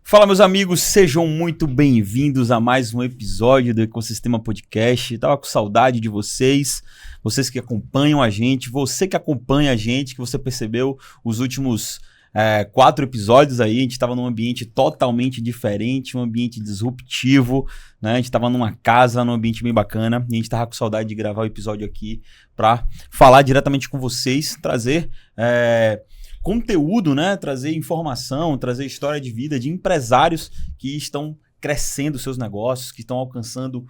Fala, meus amigos, sejam muito bem-vindos a mais um episódio do Ecosistema Podcast. Tava com saudade de vocês, vocês que acompanham a gente, você que acompanha a gente, que você percebeu os últimos 4 episódios aí. A gente estava num ambiente totalmente diferente, um ambiente disruptivo, né? A gente estava numa casa, num ambiente bem bacana, e a gente estava com saudade de gravar o episódio aqui para falar diretamente com vocês, trazer conteúdo, né? Trazer informação, trazer história de vida de empresários que estão crescendo seus negócios, que estão alcançando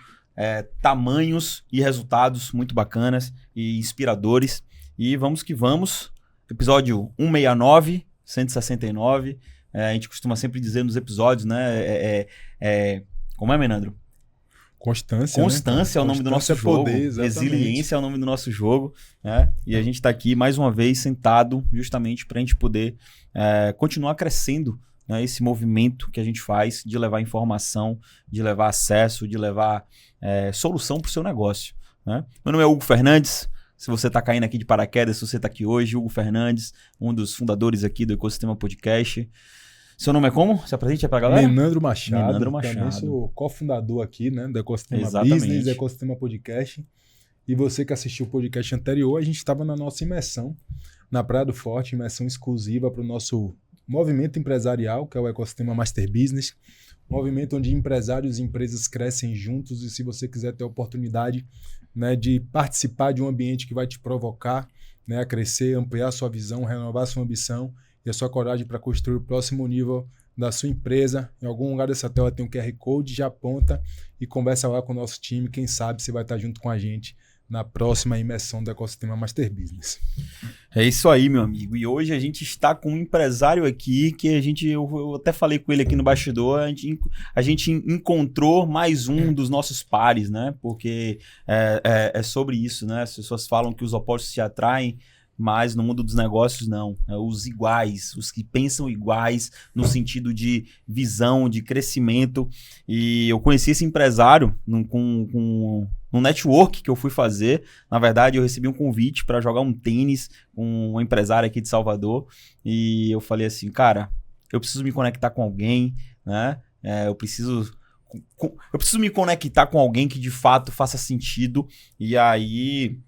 tamanhos e resultados muito bacanas e inspiradores. E vamos que vamos. Episódio 169, 169. A gente costuma sempre dizer nos episódios, né? Como é, Menandro? Constância, Constância, né? É o nome do nosso jogo. Poder, Resiliência é o nome do nosso jogo, né? E a gente está aqui mais uma vez sentado justamente para a gente poder continuar crescendo, né? Esse movimento que a gente faz de levar informação, de levar acesso, de levar solução para o seu negócio, né? Meu nome é Hugo Fernandes. Se você está caindo aqui de paraquedas, se você está aqui hoje, Hugo Fernandes, um dos fundadores aqui do Ecosistema Podcast. Seu nome é como? Se apresente aí pra galera. Menandro Machado. Menandro Machado. Também sou cofundador aqui, né, do Ecosistema Exatamente. Business, Ecosistema Podcast. E você que assistiu o podcast anterior, a gente estava na nossa imersão na Praia do Forte, imersão exclusiva para o nosso movimento empresarial, que é o Ecosistema Master Business. Movimento onde empresários e empresas crescem juntos, e se você quiser ter a oportunidade, né, de participar de um ambiente que vai te provocar, né, a crescer, ampliar sua visão, renovar sua ambição e a sua coragem para construir o próximo nível da sua empresa. Em algum lugar dessa tela tem um QR Code, já aponta e conversa lá com o nosso time. Quem sabe você vai estar junto com a gente na próxima imersão do Ecosistema Master Business. É isso aí, meu amigo. E hoje a gente está com um empresário aqui que eu até falei com ele aqui no bastidor, a gente encontrou mais um dos nossos pares, né? Porque é sobre isso, né? As pessoas falam que os opostos se atraem, mas no mundo dos negócios não, os iguais, os que pensam iguais no sentido de visão, de crescimento. E eu conheci esse empresário com um network que eu fui fazer. Na verdade, eu recebi um convite para jogar um tênis com um empresário aqui de Salvador, e eu falei assim, cara, eu preciso me conectar com alguém, né? Eu preciso me conectar com alguém que de fato faça sentido. E aí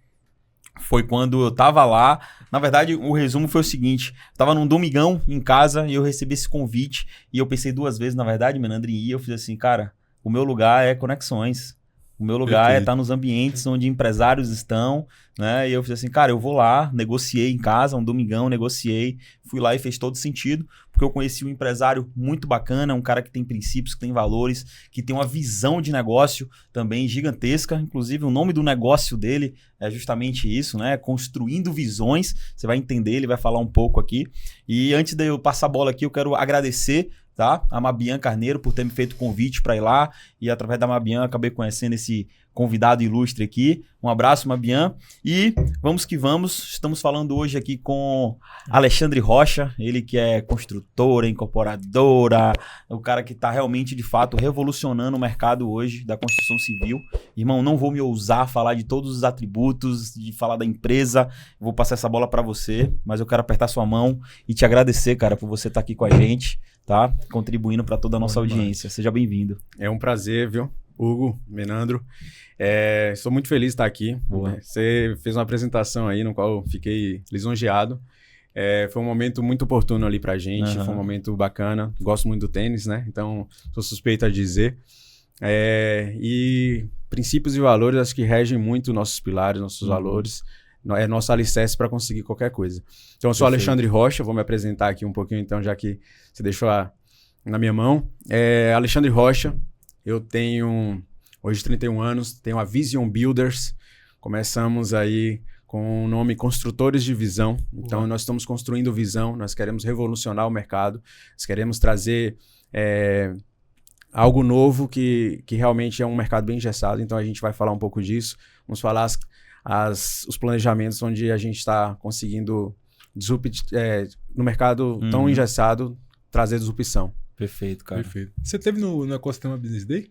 foi quando eu tava lá. Na verdade, o resumo foi o seguinte: eu tava num domingão em casa e eu recebi esse convite, e eu pensei 2 vezes, na verdade, Menandro, e eu fiz assim, cara, o meu lugar é conexões. O meu lugar é estar nos ambientes onde empresários estão, né? E eu fiz assim, cara, eu vou lá, negociei em casa, um domingão, negociei, fui lá e fez todo sentido, porque eu conheci um empresário muito bacana, um cara que tem princípios, que tem valores, que tem uma visão de negócio também gigantesca. Inclusive, o nome do negócio dele é justamente isso, né? Construindo visões. Você vai entender, ele vai falar um pouco aqui. E antes de eu passar a bola aqui, eu quero agradecer, tá? A Mabian Carneiro por ter me feito o convite para ir lá, e através da Mabian acabei conhecendo esse convidado ilustre aqui. Um abraço, Mabian. E vamos que vamos. Estamos falando hoje aqui com Alexandre Rocha, ele que é construtora, incorporadora, o cara que está realmente, de fato, revolucionando o mercado hoje da construção civil. Irmão, não vou me ousar falar de todos os atributos, de falar da empresa, vou passar essa bola para você, mas eu quero apertar sua mão e te agradecer, cara, por você estar aqui com a gente, tá? Contribuindo para toda a nossa audiência. Seja bem-vindo. É um prazer, viu? Hugo, Menandro. Sou muito feliz de estar aqui. Boa. Você fez uma apresentação aí no qual eu fiquei lisonjeado. Foi um momento muito oportuno ali pra gente, Foi um momento bacana. Gosto muito do tênis, né? Então, sou suspeito a dizer. E princípios e valores acho que regem muito nossos pilares, nossos valores. É nosso alicerce para conseguir qualquer coisa. Então, eu sou Alexandre Rocha, vou me apresentar aqui um pouquinho, então, já que você deixou na minha mão. Alexandre Rocha, eu tenho hoje 31 anos, tenho a Vision Builders. Começamos aí com o nome Construtores de Visão. Então, nós estamos construindo visão, nós queremos revolucionar o mercado, nós queremos trazer algo novo que realmente é um mercado bem engessado. Então, a gente vai falar um pouco disso. Vamos falar os planejamentos onde a gente está conseguindo, no mercado tão engessado, trazer disrupção. Perfeito, cara. Perfeito. Você teve no Ecosistema Business Day?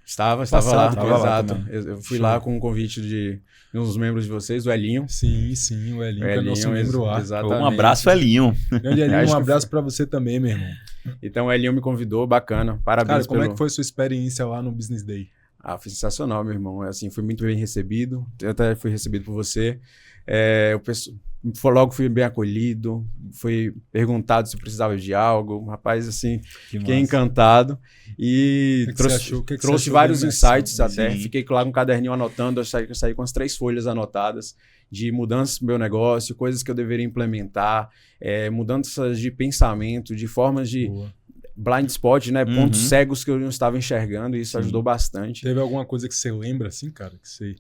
Estava Passado, lá, tava lá exato. também. Eu fui lá com um convite de um dos membros de vocês, o Elinho. Sim, o Elinho, que é nosso membro lá. Exatamente. Um abraço, Elinho. Grande Elinho, Acho um que abraço pra você também, meu irmão. Então o Elinho me convidou, bacana. Parabéns Cara, como é que foi a sua experiência lá no Business Day? Ah, foi sensacional, meu irmão. Assim, fui muito bem recebido. Eu até fui recebido por você. Logo fui bem acolhido. Fui perguntado se precisava de algo. Rapaz, assim, fiquei encantado. E trouxe vários insights até. Sim. Fiquei lá com um caderninho anotando. Eu saí com as 3 folhas anotadas de mudanças no meu negócio, coisas que eu deveria implementar, mudanças de pensamento, de formas de... Boa. Blind spot, né? Pontos cegos que eu não estava enxergando, e isso ajudou bastante. Teve alguma coisa que você lembra, assim, cara, que você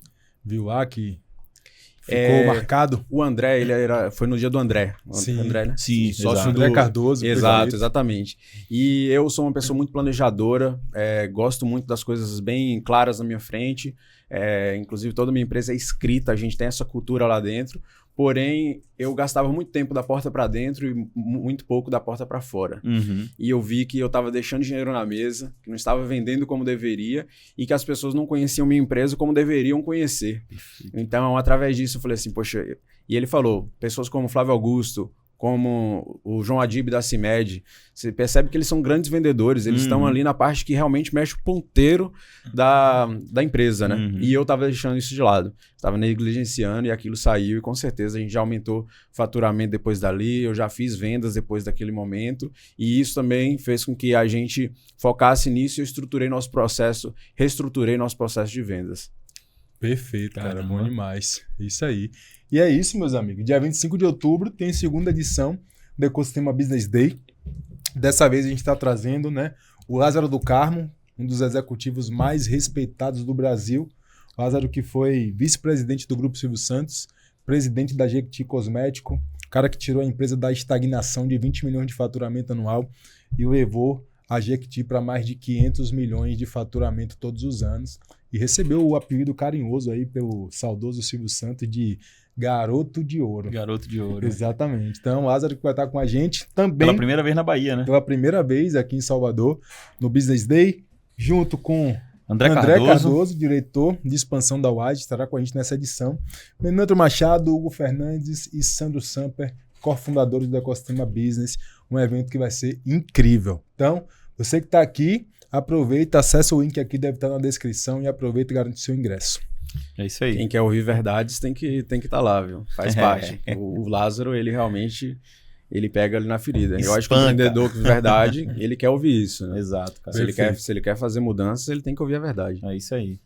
viu lá que ficou marcado? O André, foi no dia do André. Sim. André, né? Sim, Sócio André Cardoso. Exato, prefeito. exatamente. E eu sou uma pessoa muito planejadora, gosto muito das coisas bem claras na minha frente. Inclusive, toda a minha empresa é escrita, a gente tem essa cultura lá dentro. Porém, eu gastava muito tempo da porta para dentro e muito pouco da porta para fora. E eu vi que eu estava deixando dinheiro na mesa, que não estava vendendo como deveria e que as pessoas não conheciam minha empresa como deveriam conhecer. Então, através disso, eu falei assim, poxa... E ele falou, pessoas como Flávio Augusto, como o João Adib da CIMED, você percebe que eles são grandes vendedores, eles estão ali na parte que realmente mexe o ponteiro da empresa, né? E eu estava deixando isso de lado, estava negligenciando e aquilo saiu e com certeza a gente já aumentou o faturamento depois dali, eu já fiz vendas depois daquele momento e isso também fez com que a gente focasse nisso e eu reestruturei nosso processo de vendas. Perfeito, cara. Bom demais. Isso aí. E é isso, meus amigos. Dia 25 de outubro tem a segunda edição do Ecosistema Business Day. Dessa vez a gente está trazendo, né, o Lázaro do Carmo, um dos executivos mais respeitados do Brasil. Lázaro que foi vice-presidente do Grupo Silvio Santos, presidente da Jequiti Cosmético, cara que tirou a empresa da estagnação de 20 milhões de faturamento anual e levou a Jequiti para mais de 500 milhões de faturamento todos os anos. E recebeu o apelido carinhoso aí pelo saudoso Silvio Santos de Garoto de Ouro. Garoto de Ouro. Exatamente. Então, o Lázaro que vai estar com a gente também. Pela primeira vez na Bahia, né? Pela primeira vez aqui em Salvador, no Business Day, junto com André Cardoso, diretor de expansão da UAD, estará com a gente nessa edição. Menandro Machado, Hugo Fernandes e Sandro Samper, cofundadores do Ecosistema Business. Um evento que vai ser incrível. Então, você que está aqui, aproveita, acessa o link aqui, deve estar na descrição e aproveita e garante seu ingresso. É isso aí. Quem quer ouvir verdades tem que estar lá, viu? Faz parte. O Lázaro, ele realmente, ele pega ali na ferida. Eu acho que o vendedor de verdade, ele quer ouvir isso, né? Exato, cara. Se ele quer fazer mudanças, ele tem que ouvir a verdade. É isso aí.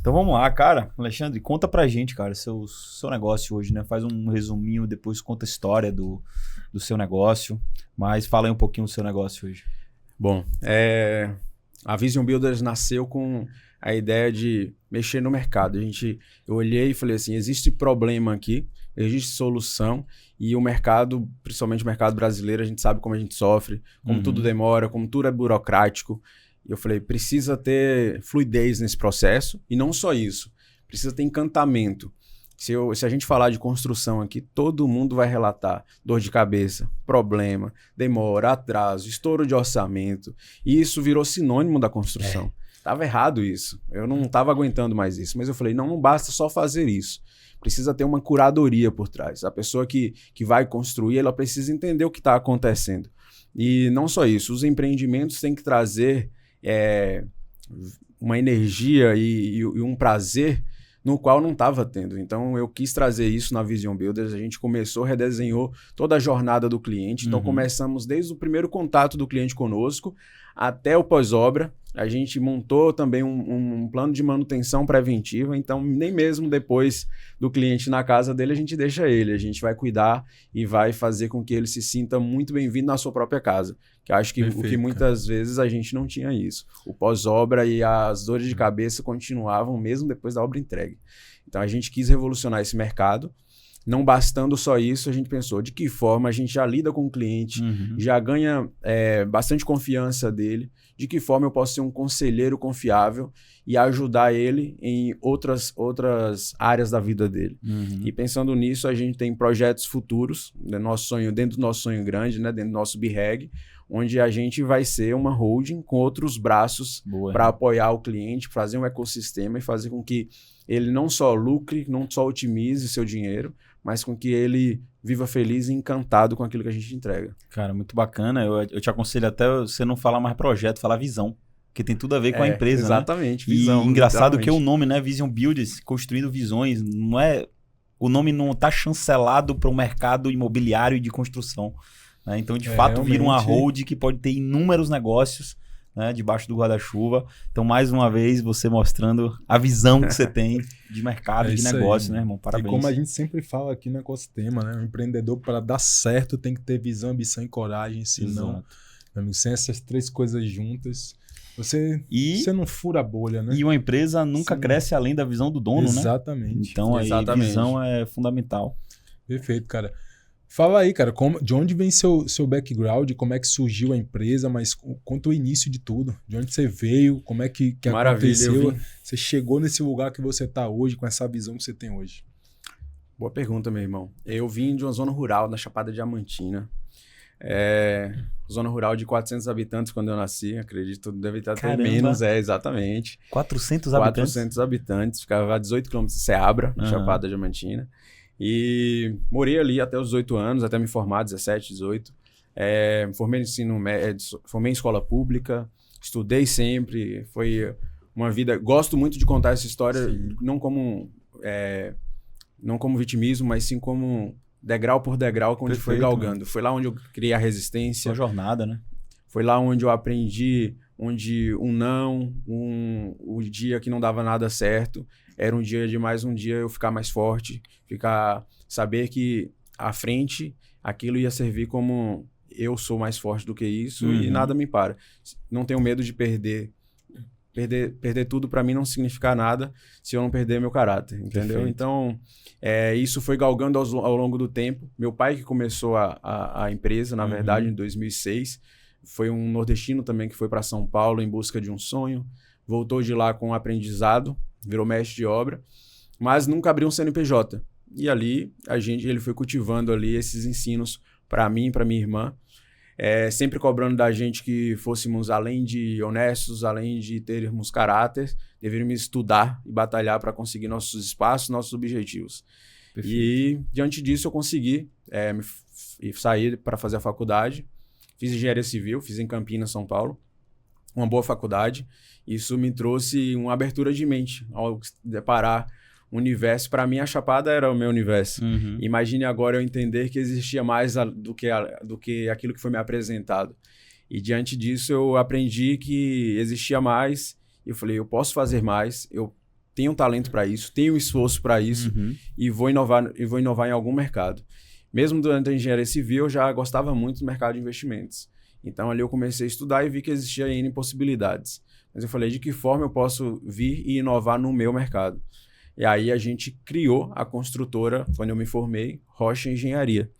Então vamos lá, cara. Alexandre, conta pra gente, cara, seu negócio hoje, né? Faz um resuminho, depois conta a história do seu negócio. Mas fala aí um pouquinho do seu negócio hoje. Bom, a Vision Builders nasceu com a ideia de mexer no mercado. Eu olhei e falei assim, existe problema aqui, existe solução e o mercado, principalmente o mercado brasileiro, a gente sabe como a gente sofre, como tudo demora, como tudo é burocrático. E eu falei, precisa ter fluidez nesse processo e não só isso, precisa ter encantamento. Se a gente falar de construção aqui, todo mundo vai relatar dor de cabeça, problema, demora, atraso, estouro de orçamento. E isso virou sinônimo da construção. Tava errado isso. Eu não estava aguentando mais isso. Mas eu falei, não basta só fazer isso. Precisa ter uma curadoria por trás. A pessoa que vai construir, ela precisa entender o que está acontecendo. E não só isso, os empreendimentos têm que trazer uma energia e um prazer no qual não estava tendo. Então, eu quis trazer isso na Vision Builders. A gente redesenhou toda a jornada do cliente. Então, começamos desde o primeiro contato do cliente conosco até o pós-obra. A gente montou também um plano de manutenção preventiva. Então, nem mesmo depois do cliente na casa dele, a gente deixa ele. A gente vai cuidar e vai fazer com que ele se sinta muito bem-vindo na sua própria casa. Que eu acho que o que muitas vezes a gente não tinha isso. O pós-obra e as dores de cabeça continuavam mesmo depois da obra entregue. Então, a gente quis revolucionar esse mercado. Não bastando só isso, a gente pensou de que forma a gente já lida com o cliente, já ganha bastante confiança dele, de que forma eu posso ser um conselheiro confiável e ajudar ele em outras áreas da vida dele. E pensando nisso, a gente tem projetos futuros, dentro do nosso sonho grande, né, dentro do nosso BREG, onde a gente vai ser uma holding com outros braços para apoiar o cliente, fazer um ecossistema e fazer com que ele não só lucre, não só otimize seu dinheiro, mas com que ele viva feliz e encantado com aquilo que a gente entrega. Cara, muito bacana. Eu te aconselho até você não falar mais projeto, falar visão. Porque tem tudo a ver com a empresa, exatamente, né? visão. E engraçado que é o nome, né? Vision Builders, construindo visões. Não é... O nome não está chancelado para o mercado imobiliário e de construção. Né? Então, de fato, realmente... vira uma hold que pode ter inúmeros negócios, né, debaixo do guarda-chuva. Então, mais uma vez, você mostrando a visão que você tem de mercado, de negócio, aí, né, irmão? Parabéns. E como a gente sempre fala aqui no ecossistema, né? O empreendedor, para dar certo, tem que ter visão, ambição e coragem. Senão, meu amigo, sem essas 3 coisas juntas... Você não fura a bolha, né? E uma empresa nunca cresce além da visão do dono, Exatamente. né? Então, aí, visão é fundamental. Perfeito, cara. Fala aí, cara, de onde vem seu background, como é que surgiu a empresa, mas conta o início de tudo. De onde você veio, como é que aconteceu, você chegou nesse lugar que você está hoje, com essa visão que você tem hoje. Boa pergunta, meu irmão. Eu vim de uma zona rural, da Chapada Diamantina. Zona rural de 400 habitantes quando eu nasci, acredito, deve estar até menos, exatamente. 400 habitantes? 400 habitantes, ficava a 18 quilômetros de Ceabra, na Chapada Diamantina. E morei ali até os 18 anos, até me formar, 17, 18. Formei em ensino médio, formei em escola pública, estudei sempre, foi uma vida... Gosto muito de contar essa história, não como vitimismo, mas sim como... degrau por degrau, onde foi galgando. Mano. Foi lá onde eu criei a resistência. Sua jornada, né? Foi lá onde eu aprendi, onde o dia que não dava nada certo, era um dia de mais um dia eu ficar mais forte, saber que à frente aquilo ia servir como eu sou mais forte do que isso e nada me para. Não tenho medo de perder. Perder tudo para mim não significa nada se eu não perder meu caráter, entendeu? Perfeito. Então, isso foi galgando ao longo do tempo. Meu pai que começou a empresa, na verdade, em 2006. Foi um nordestino também que foi para São Paulo em busca de um sonho. Voltou de lá com um aprendizado, virou mestre de obra, mas nunca abriu um CNPJ. E ali, ele foi cultivando ali esses ensinos para mim e para minha irmã. Sempre cobrando da gente que fôssemos, além de honestos, além de termos caráter, deveríamos estudar e batalhar para conseguir nossos espaços, nossos objetivos. Perfeito. E, diante disso, eu consegui sair para fazer a faculdade. Fiz engenharia civil, fiz em Campinas, São Paulo. Uma boa faculdade. Isso me trouxe uma abertura de mente ao deparar o universo. Para mim, a Chapada era o meu universo. Imagine agora eu entender que existia mais do que aquilo que foi me apresentado. E diante disso, eu aprendi que existia mais. E eu falei, eu posso fazer mais, eu tenho talento para isso, tenho esforço para isso e vou inovar em algum mercado. Mesmo durante a engenharia civil, eu já gostava muito do mercado de investimentos. Então, ali eu comecei a estudar e vi que existia N possibilidades. Mas eu falei, de que forma eu posso vir e inovar no meu mercado? E aí a gente criou a construtora, quando eu me formei, Rocha Engenharia,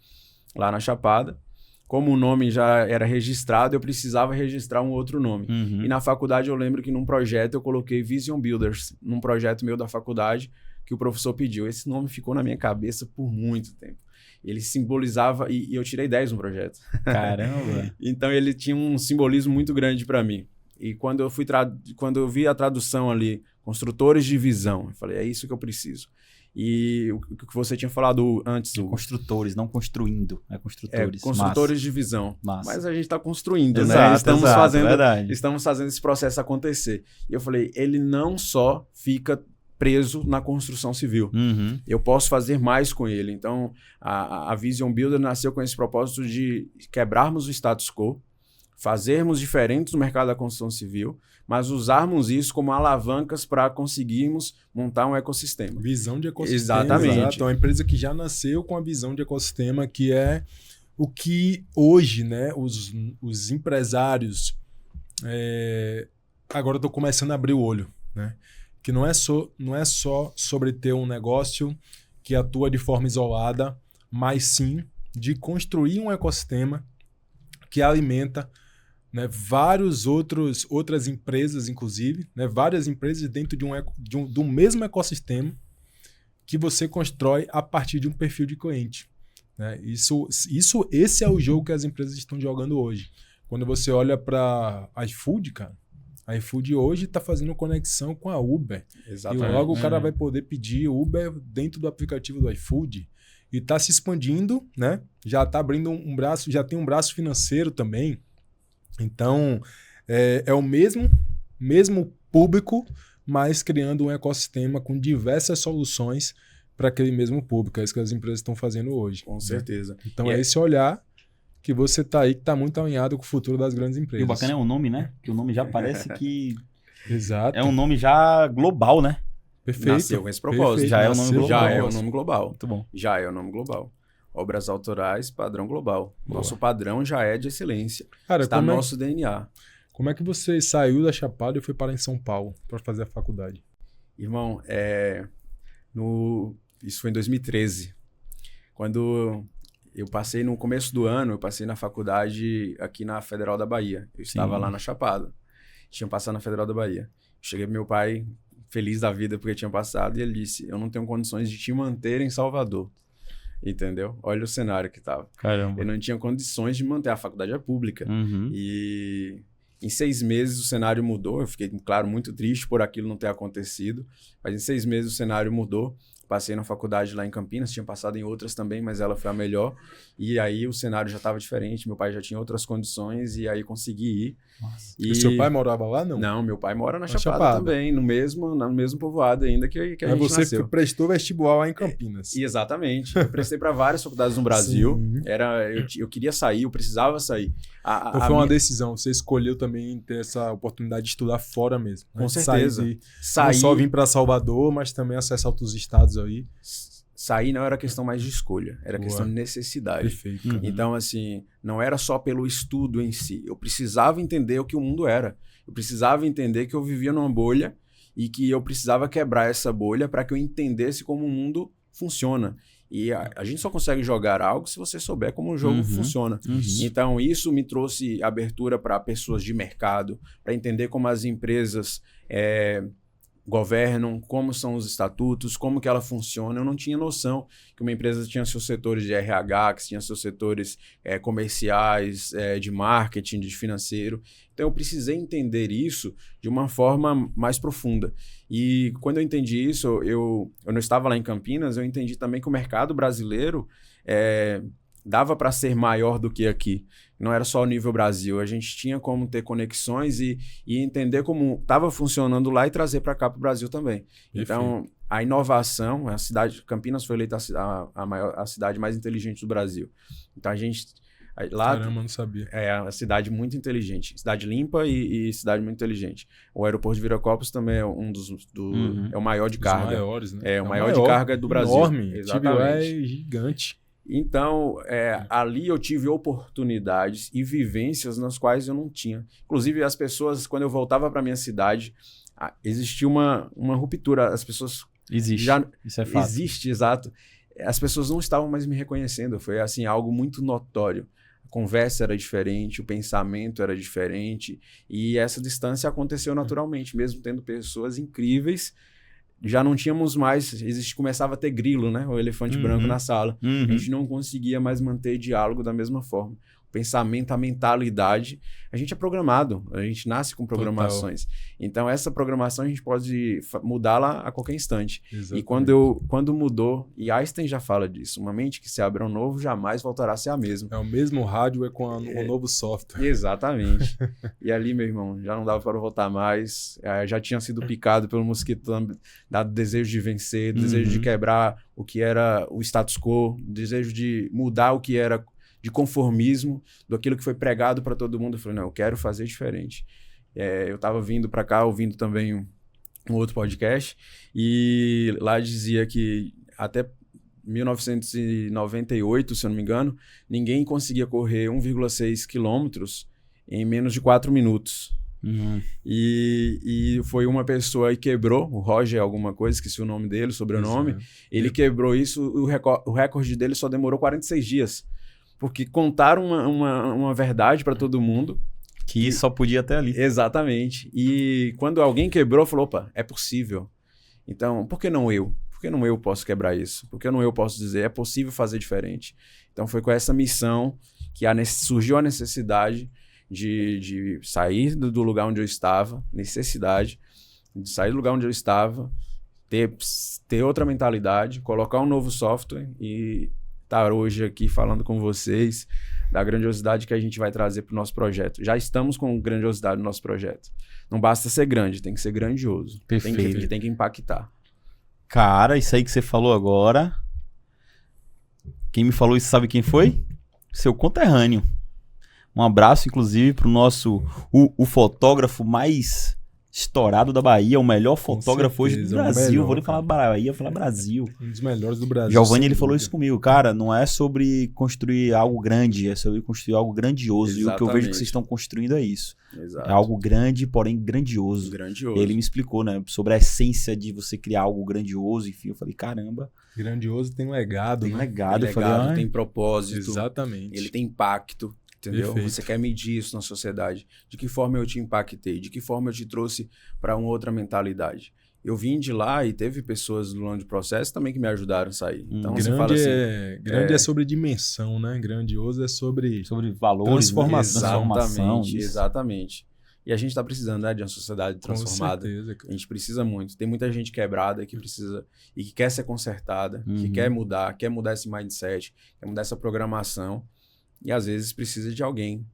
lá na Chapada. Como o nome já era registrado, eu precisava registrar um outro nome. E na faculdade eu lembro que num projeto eu coloquei Vision Builders, num projeto meu da faculdade, que o professor pediu. Esse nome ficou na minha cabeça por muito tempo. Ele simbolizava, e eu tirei 10 no projeto. Caramba! Então ele tinha um simbolismo muito grande para mim. E quando eu vi a tradução ali, construtores de visão, eu falei, é isso que eu preciso. E o que você tinha falado antes... Construtores, não construindo, construtores. Construtores de visão. Massa. Mas a gente está construindo, exato, né? Estamos fazendo esse processo acontecer. E eu falei, ele não só fica preso na construção civil. Eu posso fazer mais com ele. Então, a Vision Builder nasceu com esse propósito de quebrarmos o status quo, fazermos diferentes no mercado da construção civil, mas usarmos isso como alavancas para conseguirmos montar um ecossistema. Visão de ecossistema. Exatamente. Exato. É uma empresa que já nasceu com a visão de ecossistema, que é o que hoje, né, os empresários... Agora eu estou começando a abrir o olho, né? Que não é só sobre ter um negócio que atua de forma isolada, mas sim de construir um ecossistema que alimenta, né, outras empresas, inclusive, né, várias empresas dentro do mesmo ecossistema que você constrói a partir de um perfil de cliente. Né? Esse é o jogo que as empresas estão jogando hoje. Quando você olha para iFood, cara, a iFood hoje está fazendo conexão com a Uber. Exatamente. E logo o cara vai poder pedir Uber dentro do aplicativo do iFood. E está se expandindo, né? Já está abrindo um braço, já tem um braço financeiro também. Então, é o mesmo público, mas criando um ecossistema com diversas soluções para aquele mesmo público. É isso que as empresas estão fazendo hoje. Com certeza. Então, é esse olhar que você tá aí, que tá muito alinhado com o futuro das grandes empresas. E o bacana é o nome, né? Que o nome já parece que Exato. é um nome já global, né? Perfeito. Nasceu com esse propósito. Perfeito. Já é o nome Nasceu global. Já com é o esse. nome global. Muito bom. Já é o nome global. Obras autorais, padrão global. Boa. Nosso padrão já é de excelência. Cara, Está no nosso DNA. como é que você saiu da Chapada e foi parar em São Paulo para fazer a faculdade? Irmão, isso foi em 2013. Quando eu passei no começo do ano, eu passei na faculdade aqui na Federal da Bahia. Eu estava lá na Chapada. Tinha passado na Federal da Bahia. Cheguei pro meu pai, feliz da vida porque tinha passado, e ele disse, eu não tenho condições de te manter em Salvador. Entendeu? Olha o cenário que tava. Caramba. Eu não tinha condições de manter, a faculdade é pública. Uhum. E em 6 meses o cenário mudou. Eu fiquei, claro, muito triste por aquilo não ter acontecido. Mas em 6 meses o cenário mudou. Passei na faculdade lá em Campinas, tinha passado em outras também, mas ela foi a melhor. E aí o cenário já estava diferente, meu pai já tinha outras condições e aí consegui ir. Nossa. E seu pai morava lá, não? Não, meu pai mora na Chapada também, no mesmo povoado ainda que a gente Mas você nasceu. prestou vestibular lá em Campinas. Exatamente. Eu prestei para várias faculdades no Brasil. Sim. Eu queria sair, eu precisava sair. Então foi uma decisão, você escolheu também ter essa oportunidade de estudar fora mesmo. Né? Com certeza. Não só vir para Salvador, mas também acessar outros estados aí. Sair não era questão mais de escolha, era Boa. questão de necessidade. Perfeito. Uhum. Então, assim, não era só pelo estudo em si. Eu precisava entender o que o mundo era. Eu precisava entender que eu vivia numa bolha e que eu precisava quebrar essa bolha para que eu entendesse como o mundo funciona. E a gente só consegue jogar algo se você souber como o jogo funciona. Uhum. Então, isso me trouxe abertura para pessoas de mercado, para entender como as empresas governam, como são os estatutos, como que ela funciona. Eu não tinha noção que uma empresa tinha seus setores de RH, que tinha seus setores comerciais, de marketing, de financeiro. Então, eu precisei entender isso de uma forma mais profunda. E quando eu entendi isso, eu não estava lá em Campinas, eu entendi também que o mercado brasileiro dava para ser maior do que aqui. Não era só o nível Brasil. A gente tinha como ter conexões e entender como estava funcionando lá e trazer para cá para o Brasil também. Então, a inovação, Campinas foi eleita a cidade mais inteligente do Brasil. Então, a gente... Lá, Caramba, não sabia. É uma cidade muito inteligente. Cidade limpa e cidade muito inteligente. O aeroporto de Viracopos também é é o maior de carga. Os maiores, né? É o maior de carga do Brasil. Enorme. Exatamente. É gigante. Então, ali eu tive oportunidades e vivências nas quais eu não tinha. Inclusive, as pessoas, quando eu voltava para minha cidade, existia uma ruptura. As pessoas... Existe. Isso é fato. Existe, exato. As pessoas não estavam mais me reconhecendo. Foi assim, algo muito notório. A conversa era diferente, o pensamento era diferente. E essa distância aconteceu naturalmente, mesmo tendo pessoas incríveis. Já não tínhamos mais, começava a ter grilo, né? O elefante branco na sala. A gente não conseguia mais manter diálogo da mesma forma. O pensamento, a mentalidade, a gente é programado, a gente nasce com programações. Total. Então, essa programação a gente pode mudá-la a qualquer instante. Exatamente. E quando mudou, e Einstein já fala disso, uma mente que se abre ao novo jamais voltará a ser a mesma. É o mesmo hardware com um novo software. Exatamente. E ali, meu irmão, já não dava para voltar mais. Já tinha sido picado pelo mosquito, dado desejo de vencer, desejo de quebrar o que era o status quo, desejo de mudar o que era de conformismo, daquilo que foi pregado para todo mundo. Eu falei, não, eu quero fazer diferente. Eu estava vindo para cá, ouvindo também um outro podcast, e lá dizia que até 1998, se eu não me engano, ninguém conseguia correr 1,6 quilômetros em menos de 4 minutos. E foi uma pessoa que quebrou, o Roger alguma coisa, esqueci o nome dele, o sobrenome, ele quebrou isso, o recorde dele só demorou 46 dias. Porque contaram uma verdade para todo mundo. Que só podia até ali. Exatamente. E quando alguém quebrou, falou, opa, é possível. Então, por que não eu? Por que não eu posso quebrar isso? Por que não eu posso dizer, é possível fazer diferente? Então, foi com essa missão que surgiu a necessidade de sair do lugar onde eu estava, necessidade de sair do lugar onde eu estava, ter outra mentalidade, colocar um novo software e estar hoje aqui falando com vocês da grandiosidade que a gente vai trazer para o nosso projeto. Já estamos com grandiosidade no nosso projeto. Não basta ser grande, tem que ser grandioso. Perfeito. Tem que impactar. Cara, isso aí que você falou agora, quem me falou isso sabe quem foi? Seu conterrâneo. Um abraço, inclusive, pro nosso... O fotógrafo mais estourado da Bahia, o melhor fotógrafo hoje do Brasil. Melhor, vou nem falar Bahia, vou falar Brasil. Um dos melhores do Brasil. Giovanni, ele falou isso comigo. Cara, não é sobre construir algo grande, é sobre construir algo grandioso. Exatamente. E o que eu vejo que vocês estão construindo é isso. Exato. É algo grande, porém grandioso. Grandioso. Ele me explicou, né, sobre a essência de você criar algo grandioso. Enfim, eu falei, caramba. Grandioso, tem um legado. Tem né? legado. Tem Eu falei, legado, ai, tem propósito. Exatamente. Ele tem impacto, entendeu? Perfeito. Você quer medir isso na sociedade. De que forma eu te impactei? De que forma eu te trouxe para uma outra mentalidade? Eu vim de lá e teve pessoas no longo do processo também que me ajudaram a sair. Então você fala assim... Grande é sobre dimensão, né? Grandioso é sobre valores, transformação. transformação. Exatamente. E a gente está precisando, né, de uma sociedade transformada. Com certeza, cara. A gente precisa muito. Tem muita gente quebrada que precisa e que quer ser consertada, que quer mudar esse mindset, quer mudar essa programação. E às vezes precisa de alguém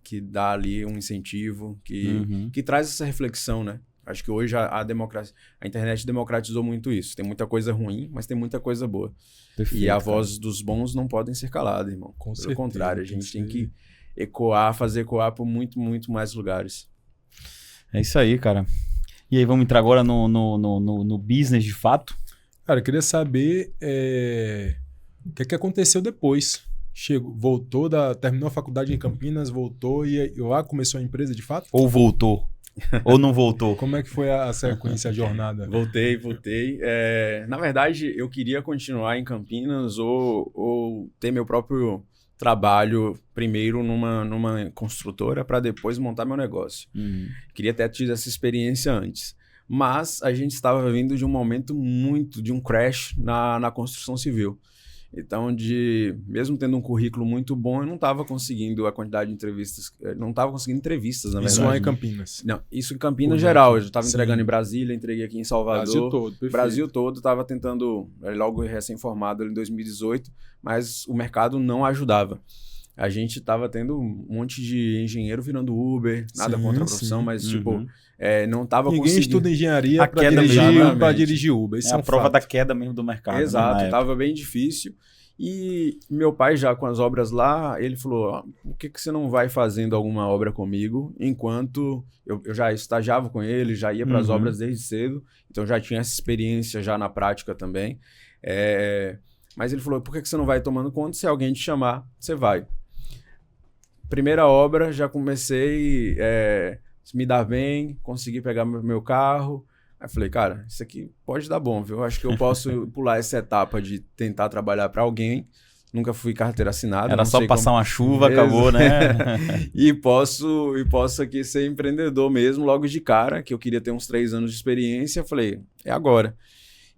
que dá ali um incentivo, que traz essa reflexão, né? Acho que hoje a internet democratizou muito isso. Tem muita coisa ruim, mas tem muita coisa boa. Perfeito, e a cara. voz dos bons não podem ser caladas, irmão. Com Pelo certeza, contrário, a tem gente que tem ser. que ecoar, fazer ecoar por muito, muito mais lugares. É isso aí, cara. E aí, vamos entrar agora no business de fato? Cara, eu queria saber o que aconteceu depois. Terminou a faculdade em Campinas, voltou e lá começou a empresa de fato? Ou voltou? Ou não voltou? Como é que foi a sequência, a jornada? Voltei. Na verdade, eu queria continuar em Campinas ou ter meu próprio trabalho primeiro numa construtora para depois montar meu negócio. Queria ter tido essa experiência antes. Mas a gente estava vindo de um momento de um crash na construção civil. Então, mesmo tendo um currículo muito bom, eu não estava conseguindo a quantidade de entrevistas, não estava conseguindo entrevistas, na verdade. Isso lá em Campinas? Não, isso em Campinas geral. Eu estava entregando em Brasília, entreguei aqui em Salvador. Brasil todo, perfeito. Brasil todo, estava tentando, logo recém-formado em 2018, mas o mercado não ajudava. A gente estava tendo um monte de engenheiro virando Uber, nada contra a profissão, mas tipo, não estava conseguindo. Ninguém estuda engenharia A para queda dirigir Uber. Isso É a prova da queda mesmo do mercado. Exato, né, estava bem difícil. E meu pai já com as obras lá, ele falou, por que você não vai fazendo alguma obra comigo? Enquanto eu já estagiava com ele, já ia para as obras desde cedo, então já tinha essa experiência já na prática também. Mas ele falou, por que você não vai tomando conta? Se alguém te chamar, você vai. Primeira obra, já comecei a me dar bem, consegui pegar meu carro. Aí falei, cara, isso aqui pode dar bom, viu? Acho que eu posso pular essa etapa de tentar trabalhar para alguém. Nunca fui carteira assinada. Era só passar uma chuva, acabou, né? e posso aqui ser empreendedor mesmo, logo de cara, que eu queria ter uns 3 anos de experiência. Falei, é agora.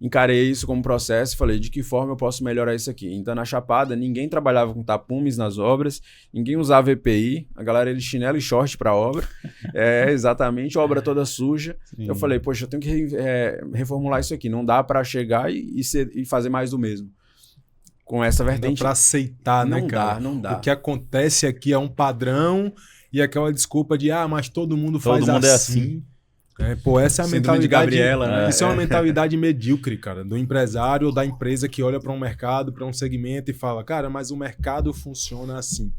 Encarei isso como processo e falei, de que forma eu posso melhorar isso aqui? Então, na Chapada, ninguém trabalhava com tapumes nas obras, ninguém usava EPI, a galera ia de chinelo e short para a obra. Exatamente, obra toda suja. Sim. Eu falei, poxa, eu tenho que reformular isso aqui, não dá para chegar e fazer mais do mesmo. Com essa vertente. Para aceitar, né, cara? Não dá. O que acontece aqui é um padrão e aquela desculpa de, mas todo mundo faz mundo assim. Essa é a Síndrome mentalidade de Gabriela, né? Isso é uma mentalidade medíocre, cara, do empresário ou da empresa que olha para um mercado, para um segmento e fala, cara, mas o mercado funciona assim.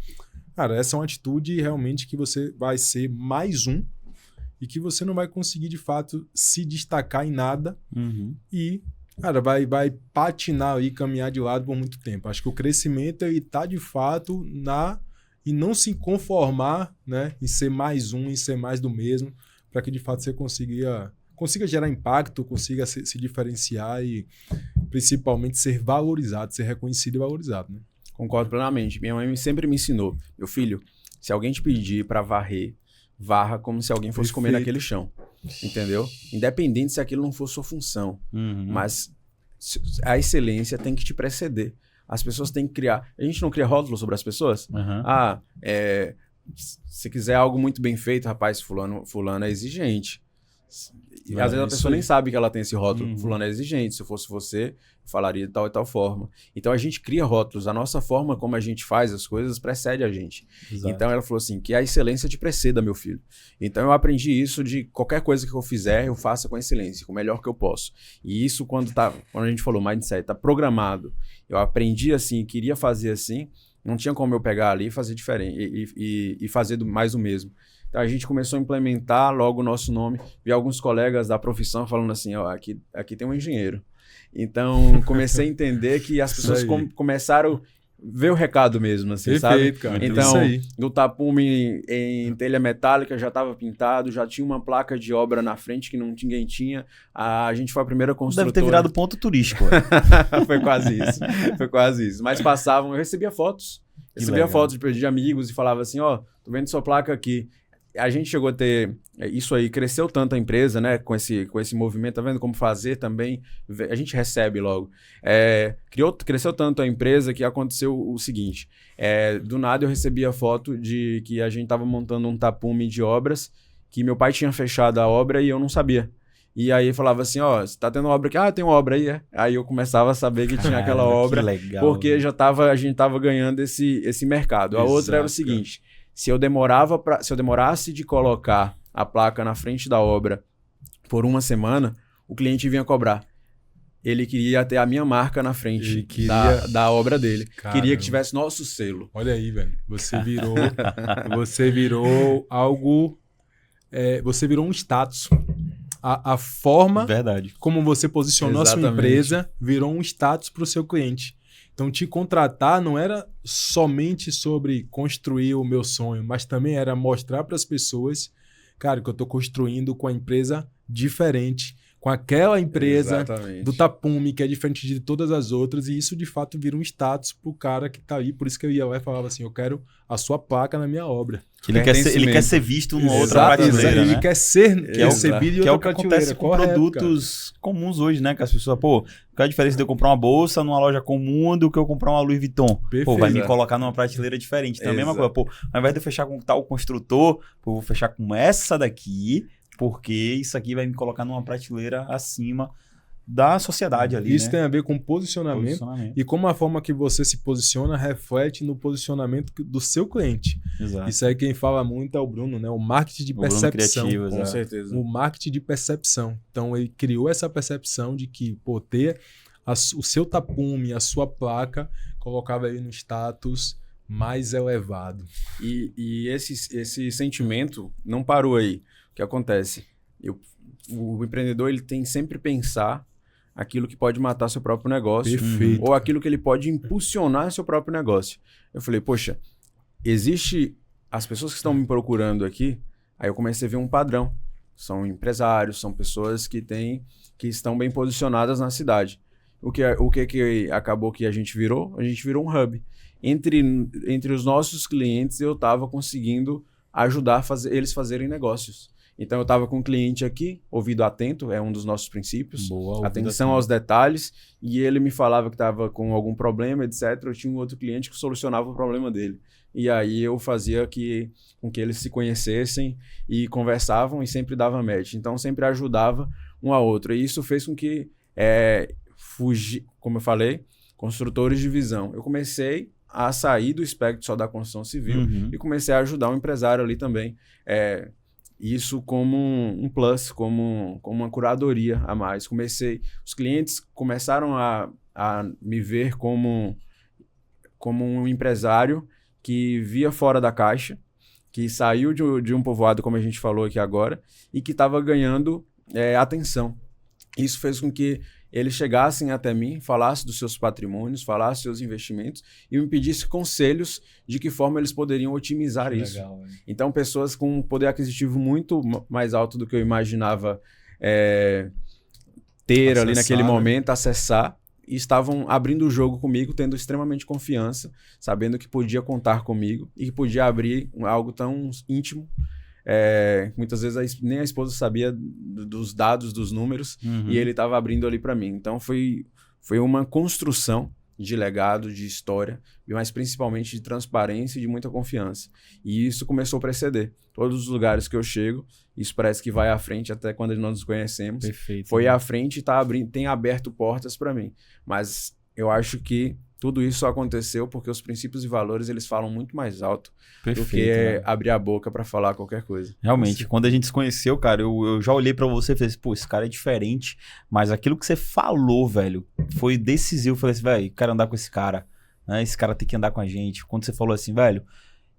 Cara, essa é uma atitude realmente que você vai ser mais um e que você não vai conseguir, de fato, se destacar em nada e, cara, vai patinar e caminhar de lado por muito tempo. Acho que o crescimento está, de fato, e não se conformar, né, em ser mais um, em ser mais do mesmo, para que de fato você consiga gerar impacto, consiga se diferenciar e principalmente ser valorizado, ser reconhecido e valorizado, né? Concordo plenamente. Minha mãe sempre me ensinou, meu filho, se alguém te pedir para varrer, varra como se alguém fosse comer naquele chão, entendeu? Independente se aquilo não for sua função, mas a excelência tem que te preceder. As pessoas têm que criar. A gente não cria rótulos sobre as pessoas? se quiser algo muito bem feito, rapaz, fulano é exigente. E às vezes a pessoa nem sabe que ela tem esse rótulo. Fulano é exigente. Se eu fosse você, eu falaria de tal e tal forma. Então a gente cria rótulos. A nossa forma como a gente faz as coisas precede a gente. Exato. Então ela falou assim, que a excelência te preceda, meu filho. Então eu aprendi isso de qualquer coisa que eu fizer, eu faça com excelência, com o melhor que eu posso. E isso quando a gente falou mindset, tá programado. Eu aprendi assim, queria fazer assim, não tinha como eu pegar ali e fazer diferente e fazer mais o mesmo. Então a gente começou a implementar logo o nosso nome. Vi alguns colegas da profissão falando assim, ó, aqui tem um engenheiro. Então comecei a entender que as pessoas começaram a ver o recado mesmo, assim, Perfeito, sabe? cara. Então, Isso aí. no tapume em telha metálica já estava pintado, já tinha uma placa de obra na frente que ninguém tinha. A gente foi a primeira construtora. Deve ter virado ponto turístico. Foi quase isso. Foi quase isso. Mas passavam, eu recebia fotos. Recebia fotos de amigos e falava assim, ó, tô vendo sua placa aqui. A gente chegou a ter isso aí, cresceu tanto a empresa, né, com esse movimento, tá vendo como fazer também, a gente recebe logo. Cresceu tanto a empresa que aconteceu o seguinte, do nada eu recebi a foto de que a gente tava montando um tapume de obras, que meu pai tinha fechado a obra e eu não sabia. E aí falava assim, ó, você tá tendo obra aqui? Ah, tem uma obra aí, Aí eu começava a saber que tinha aquela obra, que legal, porque né? a gente tava ganhando esse mercado. A outra era o seguinte, se eu demorasse de colocar a placa na frente da obra por uma semana, o cliente vinha cobrar. Ele queria ter a minha marca na frente da obra dele. Caramba. Queria que tivesse nosso selo. Olha aí, velho. Você virou algo... você virou um status. A forma Verdade. como você posicionou a sua empresa virou um status para o seu cliente. Então, te contratar não era somente sobre construir o meu sonho, mas também era mostrar para as pessoas, cara, que eu estou construindo com a empresa diferente, com aquela empresa do tapume, que é diferente de todas as outras, e isso, de fato, vira um status para o cara que está aí. Por isso que eu ia lá e falava assim, eu quero a sua placa na minha obra. Que ele quer ser visto numa outra prateleira, né? Ele quer ser recebido em outra que é o que prateleira. acontece com produtos comuns hoje, né? Que as pessoas, qual é a diferença de eu comprar uma bolsa numa loja comum do que eu comprar uma Louis Vuitton? Perfeito. Vai me colocar numa prateleira diferente. Então, a mesma coisa. Ao invés de eu fechar com tal construtor, vou fechar com essa daqui, porque isso aqui vai me colocar numa prateleira acima da sociedade ali, Isso né? tem a ver com posicionamento e como a forma que você se posiciona reflete no posicionamento do seu cliente. Exato. Isso aí quem fala muito é o Bruno, né? O marketing de percepção. Criativo, com certeza. O marketing de percepção. Então ele criou essa percepção de que ter o seu tapume, a sua placa, colocava ele no status mais elevado. E esse sentimento não parou aí. O que acontece? O empreendedor ele tem sempre pensar aquilo que pode matar seu próprio negócio. Perfeito. Ou aquilo que ele pode impulsionar seu próprio negócio. Eu falei, poxa, existe... As pessoas que estão me procurando aqui, aí eu comecei a ver um padrão. São empresários, são pessoas que estão bem posicionadas na cidade. O que acabou que a gente virou? A gente virou um hub. Entre os nossos clientes, eu estava conseguindo ajudar eles fazerem negócios. Então, eu estava com um cliente aqui, ouvido atento, é um dos nossos princípios. Boa, atenção aos detalhes. E ele me falava que estava com algum problema, etc. Eu tinha um outro cliente que solucionava o problema dele. E aí eu fazia com que eles se conhecessem e conversavam e sempre dava match. Então, sempre ajudava um ao outro. E isso fez com que, como eu falei, construtores de visão. Eu comecei a sair do espectro só da construção civil e comecei a ajudar um empresário ali também. Isso como um plus, como uma curadoria a mais. Os clientes começaram a me ver como um empresário que via fora da caixa, que saiu de um povoado, como a gente falou aqui agora, e que estava ganhando atenção. Isso fez com que eles chegassem até mim, falassem dos seus patrimônios, falassem dos seus investimentos e me pedissem conselhos de que forma eles poderiam otimizar isso. Legal, então, pessoas com um poder aquisitivo muito mais alto do que eu imaginava ter ali naquele momento, acessar, e estavam abrindo o jogo comigo, tendo extremamente confiança, sabendo que podia contar comigo e que podia abrir algo tão íntimo. Muitas vezes nem a esposa sabia dos dados, dos números, e ele estava abrindo ali para mim. Então foi uma construção de legado, de história, mas principalmente de transparência e de muita confiança. E isso começou a preceder. Todos os lugares que eu chego, isso parece que vai à frente até quando nós nos conhecemos. Perfeito. Foi à frente e tem aberto portas para mim. Mas eu acho que tudo isso só aconteceu porque os princípios e valores, eles falam muito mais alto do que abrir a boca para falar qualquer coisa. Realmente, quando a gente se conheceu, cara, eu já olhei pra você e falei assim, pô, esse cara é diferente, mas aquilo que você falou, velho, foi decisivo. Eu falei assim, velho, eu quero andar com esse cara, né? Esse cara tem que andar com a gente. Quando você falou assim, velho,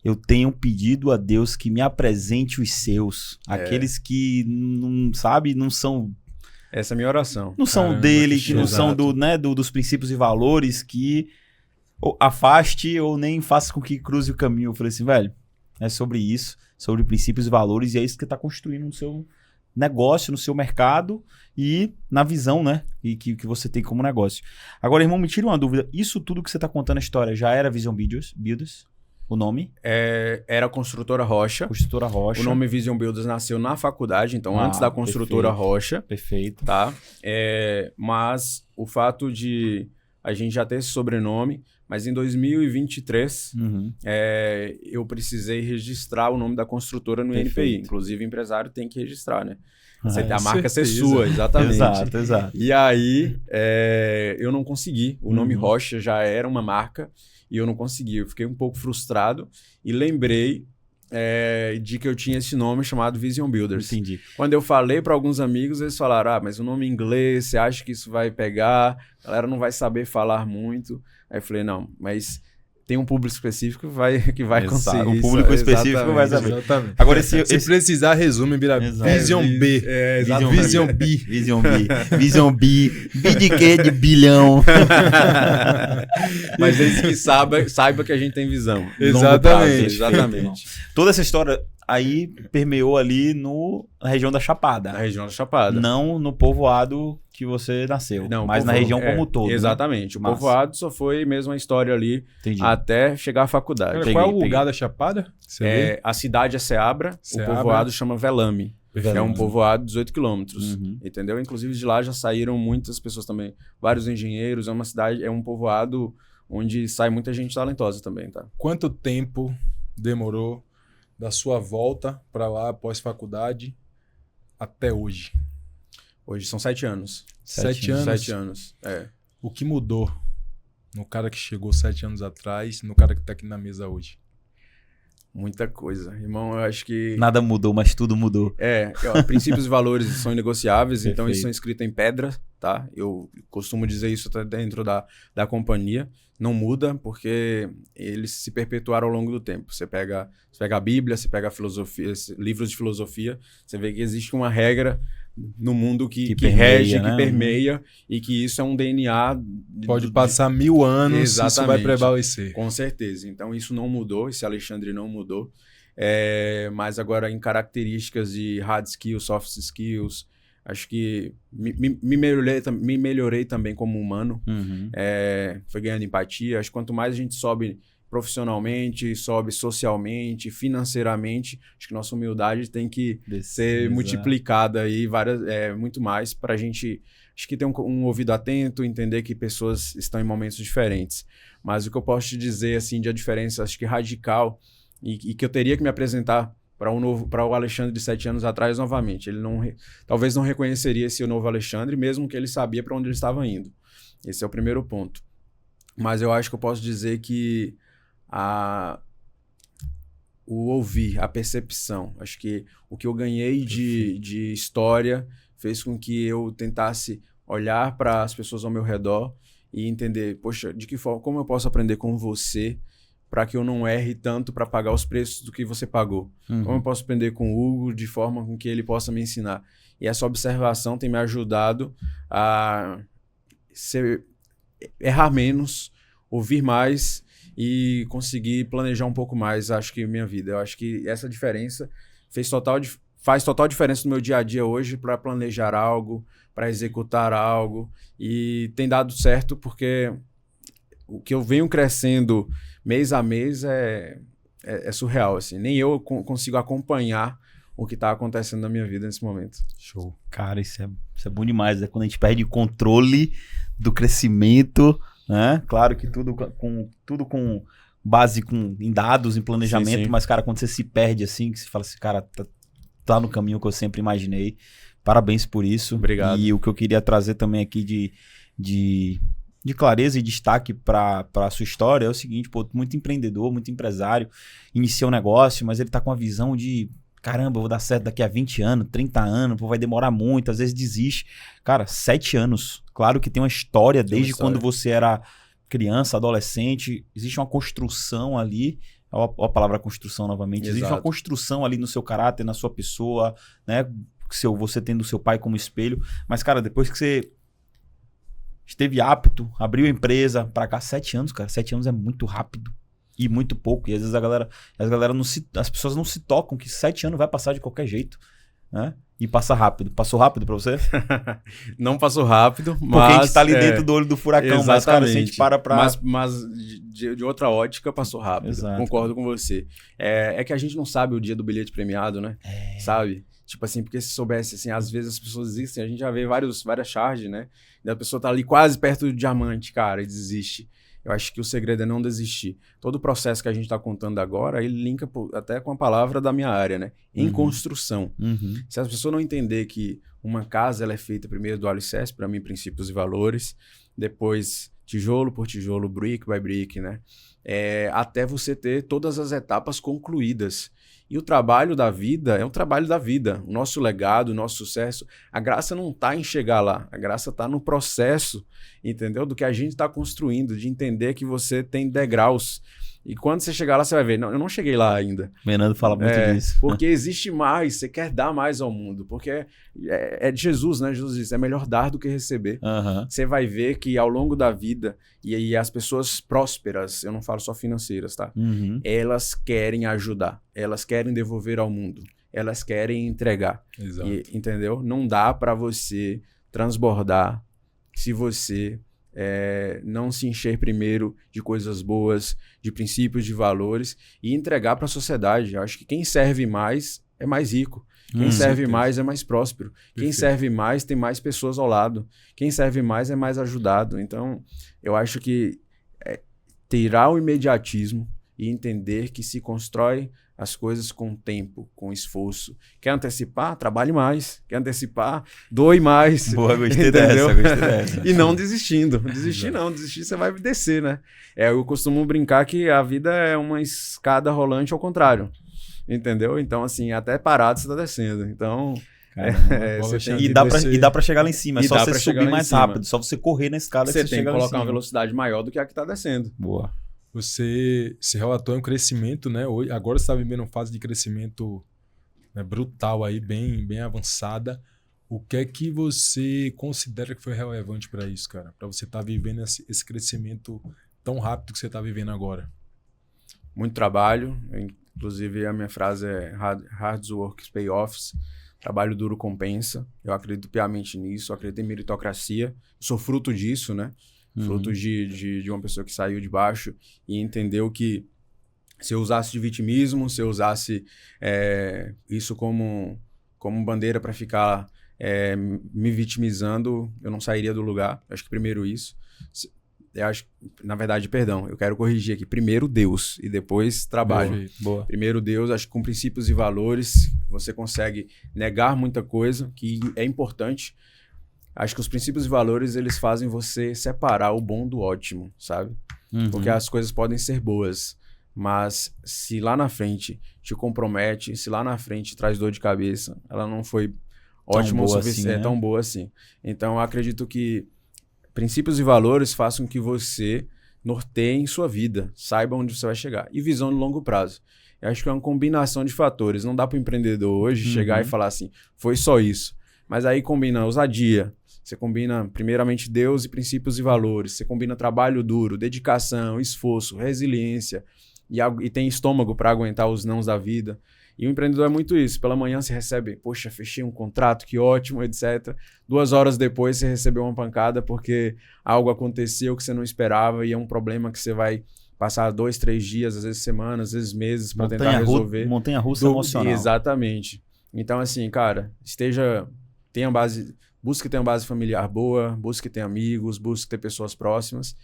eu tenho pedido a Deus que me apresente os seus, aqueles que não, sabe, não são... Essa é a minha oração. Não são dele, que não são dos princípios e valores, que afaste ou nem faça com que cruze o caminho. Eu falei assim, velho, é sobre isso, sobre princípios e valores, e é isso que tá construindo no seu negócio, no seu mercado e na visão, né, e que você tem como negócio. Agora, irmão, me tira uma dúvida, isso tudo que você tá contando a história já era Vision Builders? O nome? Era Construtora Rocha. Construtora Rocha. O nome Vision Builders nasceu na faculdade, então antes da Construtora Rocha. Perfeito. Tá? Mas o fato de a gente já ter esse sobrenome, mas em 2023 eu precisei registrar o nome da construtora no INPI. Inclusive, o empresário tem que registrar, né? Você tem a marca ser sua, exatamente. Exato. E aí, eu não consegui. O nome Rocha já era uma marca e eu não consegui. Eu fiquei um pouco frustrado e lembrei de que eu tinha esse nome chamado Vision Builders. Entendi. Quando eu falei para alguns amigos, eles falaram, mas o nome em inglês, você acha que isso vai pegar? A galera não vai saber falar muito. Aí eu falei, não, mas... tem um público específico que vai conseguir. O público específico vai saber. Exatamente. Agora, se precisar, resume, vira Vision B. Vision B. Vision B. Vision B. B de quê? De bilhão. Mas desde que saiba que a gente tem visão. Exatamente. Toda essa história aí permeou ali na região da Chapada. Na região da Chapada. Não no povoado que você nasceu, mas na região como um todo. Exatamente. Né? O povoado só foi mesmo a história ali até chegar à faculdade. Qual é o lugar da Chapada? A cidade é Seabra, o povoado chama Velame. É um povoado de 18 quilômetros, entendeu? Inclusive de lá já saíram muitas pessoas também, vários engenheiros, é um povoado onde sai muita gente talentosa também, tá? Quanto tempo demorou da sua volta para lá após faculdade até hoje? Hoje são 7 anos. 7 anos? 7 anos, O que mudou no cara que chegou 7 anos atrás no cara que tá aqui na mesa hoje? Muita coisa. Irmão, eu acho que... nada mudou, mas tudo mudou. Princípios e valores são inegociáveis, então eles são escritos em pedra, tá? Eu costumo dizer isso até dentro da companhia. Não muda, porque eles se perpetuaram ao longo do tempo. Você pega a Bíblia, você pega a filosofia, livros de filosofia, você vê que existe uma regra no mundo que rege, que permeia, e que isso é um DNA... Pode passar 1000 anos, exatamente, isso vai prevalecer. Com certeza. Então, isso não mudou, esse Alexandre não mudou. Mas agora, em características de hard skills, soft skills, acho que me melhorei também como humano. Foi ganhando empatia. Acho que quanto mais a gente sobe profissionalmente, sobe socialmente, financeiramente, acho que nossa humildade tem que ser multiplicada aí muito mais para a gente, acho que ter um ouvido atento, entender que pessoas estão em momentos diferentes. Mas o que eu posso te dizer, assim, de a diferença, acho que radical, e que eu teria que me apresentar para o Alexandre de 7 anos atrás novamente. Ele talvez não reconheceria esse novo Alexandre, mesmo que ele sabia para onde ele estava indo. Esse é o primeiro ponto. Mas eu acho que eu posso dizer que o ouvir, a percepção, acho que o que eu ganhei de história fez com que eu tentasse olhar para as pessoas ao meu redor e entender, poxa, de que forma, como eu posso aprender com você para que eu não erre tanto para pagar os preços do que você pagou? Como eu posso aprender com o Hugo de forma com que ele possa me ensinar? E essa observação tem me ajudado a errar menos, ouvir mais e conseguir planejar um pouco mais, acho que, minha vida. Eu acho que essa diferença faz total diferença no meu dia a dia hoje para planejar algo, para executar algo, e tem dado certo porque o que eu venho crescendo mês a mês é surreal, assim. Nem eu consigo acompanhar o que está acontecendo na minha vida nesse momento. Show. Cara, isso é bom demais, né? Quando a gente perde o controle do crescimento, né? Claro que tudo com base em dados, em planejamento, Sim, sim. mas, cara, quando você se perde assim, que você fala assim, cara, tá no caminho que eu sempre imaginei. Parabéns por isso. Obrigado. E o que eu queria trazer também aqui de clareza e destaque para a sua história é o seguinte, pô, muito empreendedor, muito empresário, iniciou um negócio, mas ele tá com a visão de, caramba, eu vou dar certo daqui a 20 anos, 30 anos, pô, vai demorar muito, às vezes desiste. Cara, 7 anos. Claro que tem uma história desde quando você era criança, adolescente, existe uma construção ali. Olha a palavra construção novamente. Existe uma construção ali no seu caráter, na sua pessoa, né? Você tendo seu pai como espelho. Mas, cara, depois que você esteve apto, abriu a empresa, pra cá, 7 anos, cara. 7 anos é muito rápido e muito pouco. E às vezes as pessoas não se tocam que 7 anos vai passar de qualquer jeito, né? E passa rápido. Passou rápido pra você? Não passou rápido, mas... Porque a gente tá ali dentro do olho do furacão, exatamente. mas, cara, se a gente para pra... Mas de outra ótica, passou rápido. Exato. Concordo com você. É que a gente não sabe o dia do bilhete premiado, né? Sabe? Tipo assim, porque se soubesse, assim, às vezes as pessoas existem, a gente já vê várias charges, né? E a pessoa tá ali quase perto do diamante, cara, e desiste. Eu acho que o segredo é não desistir. Todo o processo que a gente está contando agora, ele linka até com a palavra da minha área, né? Em construção. Se as pessoas não entender que uma casa ela é feita primeiro do alicerce, para mim, princípios e valores, depois tijolo por tijolo, brick by brick, né? Até você ter todas as etapas concluídas. E o trabalho da vida é um trabalho da vida. O nosso legado, o nosso sucesso, a graça não está em chegar lá. A graça está no processo, entendeu? Do que a gente está construindo, de entender que você tem degraus. E quando você chegar lá, você vai ver, não, eu não cheguei lá ainda. Fernando fala muito disso. Porque existe mais, você quer dar mais ao mundo. Porque é de Jesus, né? Jesus diz, é melhor dar do que receber. Você vai ver que ao longo da vida, e as pessoas prósperas, eu não falo só financeiras, tá? Elas querem ajudar, elas querem devolver ao mundo, elas querem entregar. Exato. Entendeu? Não dá para você transbordar se você... não se encher primeiro de coisas boas, de princípios, de valores e entregar para a sociedade. Eu acho que quem serve mais é mais rico. Quem serve mais é mais próspero. Quem serve mais tem mais pessoas ao lado. Quem serve mais é mais ajudado. Então, eu acho que tirar o imediatismo e entender que se constrói as coisas com tempo, com esforço. Quer antecipar? Trabalhe mais. Quer antecipar? Doe mais. Boa, gostei dessa. E não desistindo. Desistir você vai descer, né? Eu costumo brincar que a vida é uma escada rolante ao contrário. Entendeu? Então, assim, até parado você tá descendo. Então... E dá pra chegar lá em cima. É só você subir mais rápido. Só você correr na escada você que você tem chega que lá em colocar cima. uma velocidade maior do que a que tá descendo. Boa. Você se relatou em um crescimento, né? Agora você está vivendo uma fase de crescimento, né, brutal aí, bem avançada. O que é que você considera que foi relevante para isso, cara? Para você estar vivendo esse crescimento tão rápido que você está vivendo agora? Muito trabalho. Inclusive, a minha frase é hard work pay offs. Trabalho duro compensa. Eu acredito piamente nisso. Eu acredito em meritocracia. Sou fruto disso, né? Fruto de uma pessoa que saiu de baixo e entendeu que se eu usasse de vitimismo, se eu usasse isso como bandeira para ficar me vitimizando, eu não sairia do lugar. Acho que primeiro isso. Eu acho, na verdade, perdão, eu quero corrigir aqui. Primeiro Deus e depois trabalho. Boa. Primeiro Deus, acho que com princípios e valores você consegue negar muita coisa que é importante. Acho que os princípios e valores, eles fazem você separar o bom do ótimo, sabe? Porque as coisas podem ser boas, mas se lá na frente te compromete, se lá na frente traz dor de cabeça, ela não foi ótima o suficiente, tão boa assim. Então, eu acredito que princípios e valores façam que você norteie sua vida, saiba onde você vai chegar. E visão de longo prazo. Eu acho que é uma combinação de fatores. Não dá para o empreendedor hoje chegar e falar assim, foi só isso. Mas aí combina ousadia, você combina primeiramente Deus e princípios e valores, você combina trabalho duro, dedicação, esforço, resiliência e tem estômago para aguentar os nãos da vida. E o empreendedor é muito isso. Pela manhã você recebe, poxa, fechei um contrato, que ótimo, etc. 2 horas depois você recebeu uma pancada porque algo aconteceu que você não esperava e é um problema que você vai passar 2, 3 dias, às vezes semanas, às vezes meses para tentar resolver. Montanha-russa emocional. Exatamente. Então, assim, cara, busque ter uma base familiar boa, busque ter amigos, busque ter pessoas próximas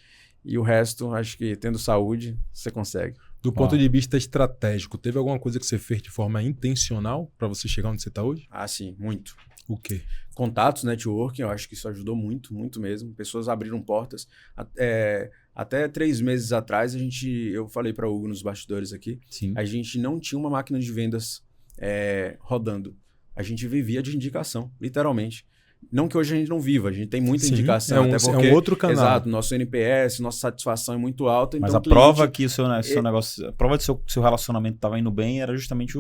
E o resto, acho que tendo saúde, você consegue. Do ponto de vista estratégico, teve alguma coisa que você fez de forma intencional para você chegar onde você está hoje? Ah, sim, muito. O quê? Contatos, networking, eu acho que isso ajudou muito, muito mesmo. Pessoas abriram portas. Até 3 meses atrás, eu falei para o Hugo nos bastidores aqui, Sim. a gente não tinha uma máquina de vendas rodando. A gente vivia de indicação, literalmente. Não que hoje a gente não viva, a gente tem muita indicação. Até porque, é um outro canal. Exato, nosso NPS, nossa satisfação é muito alta. Mas então a prova que o seu negócio, a prova de seu relacionamento estava indo bem era justamente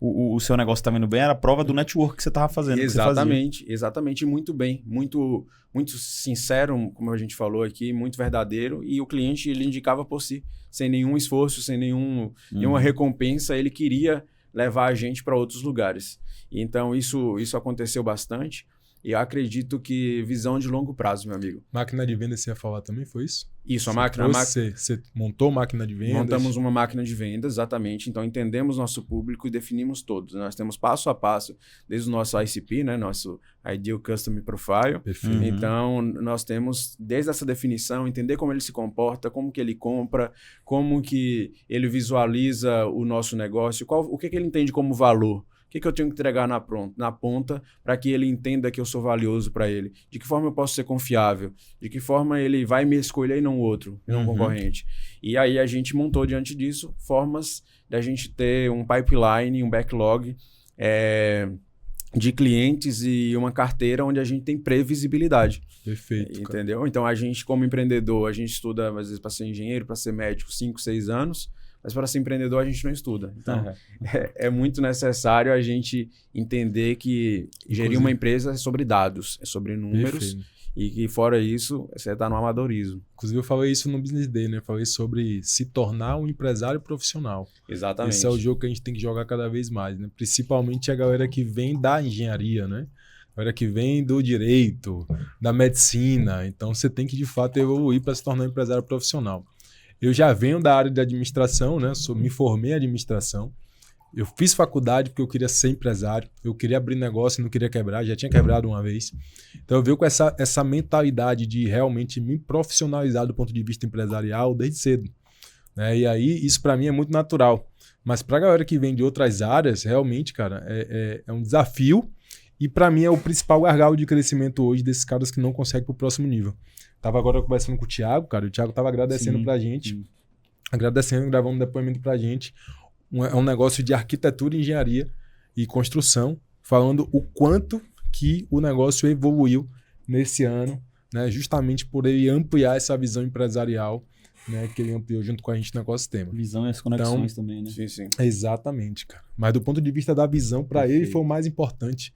o seu negócio estava indo bem, era a prova do network que você estava fazendo. Exatamente, exatamente, muito bem, muito, muito sincero, como a gente falou aqui, muito verdadeiro, e o cliente ele indicava por si, sem nenhum esforço, sem nenhuma recompensa, ele queria levar a gente para outros lugares. E então isso aconteceu bastante. E eu acredito que visão de longo prazo, meu amigo. Máquina de venda, você ia falar também, foi isso? Isso, Você montou máquina de vendas? Montamos uma máquina de vendas, exatamente. Então, entendemos nosso público e definimos todos. Nós temos passo a passo, desde o nosso ICP, né? Nosso Ideal Customer Profile. Perfeito. Então, nós temos, desde essa definição, entender como ele se comporta, como que ele compra, como que ele visualiza o nosso negócio, o que ele entende como valor. O que eu tenho que entregar na ponta para que ele entenda que eu sou valioso para ele? De que forma eu posso ser confiável? De que forma ele vai me escolher e não o outro, e não o concorrente? E aí a gente montou diante disso formas de a gente ter um pipeline, um backlog de clientes e uma carteira onde a gente tem previsibilidade. Perfeito. Entendeu? Cara. Então a gente, como empreendedor, a gente estuda às vezes para ser engenheiro, para ser médico, 5, 6 anos. Mas para ser empreendedor a gente não estuda. Então, é muito necessário a gente entender que gerir uma empresa é sobre dados, é sobre números. Perfeito. E que fora isso, você está no amadorismo. Inclusive eu falei isso no Business Day, né? Falei sobre se tornar um empresário profissional. Exatamente. Esse é o jogo que a gente tem que jogar cada vez mais, né? Principalmente a galera que vem da engenharia, né? A galera que vem do direito, da medicina. Então você tem que de fato evoluir para se tornar um empresário profissional. Eu já venho da área de administração, né? Me formei em administração. Eu fiz faculdade porque eu queria ser empresário. Eu queria abrir negócio e não queria quebrar. Já tinha quebrado uma vez. Então eu venho com essa mentalidade de realmente me profissionalizar do ponto de vista empresarial desde cedo. Né? E aí isso para mim é muito natural. Mas para a galera que vem de outras áreas, realmente, cara, é um desafio. E para mim é o principal gargalo de crescimento hoje desses caras que não conseguem para o próximo nível. Tava agora conversando com o Thiago, cara. O Thiago tava agradecendo pra gente. Agradecendo, gravando um depoimento pra gente. É um negócio de arquitetura, engenharia e construção. Falando o quanto que o negócio evoluiu nesse ano, né? Justamente por ele ampliar essa visão empresarial, né? Que ele ampliou junto com a gente no ecossistema. Visão e as conexões também, né? Sim, sim. Exatamente, cara. Mas do ponto de vista da visão, para ele foi o mais importante.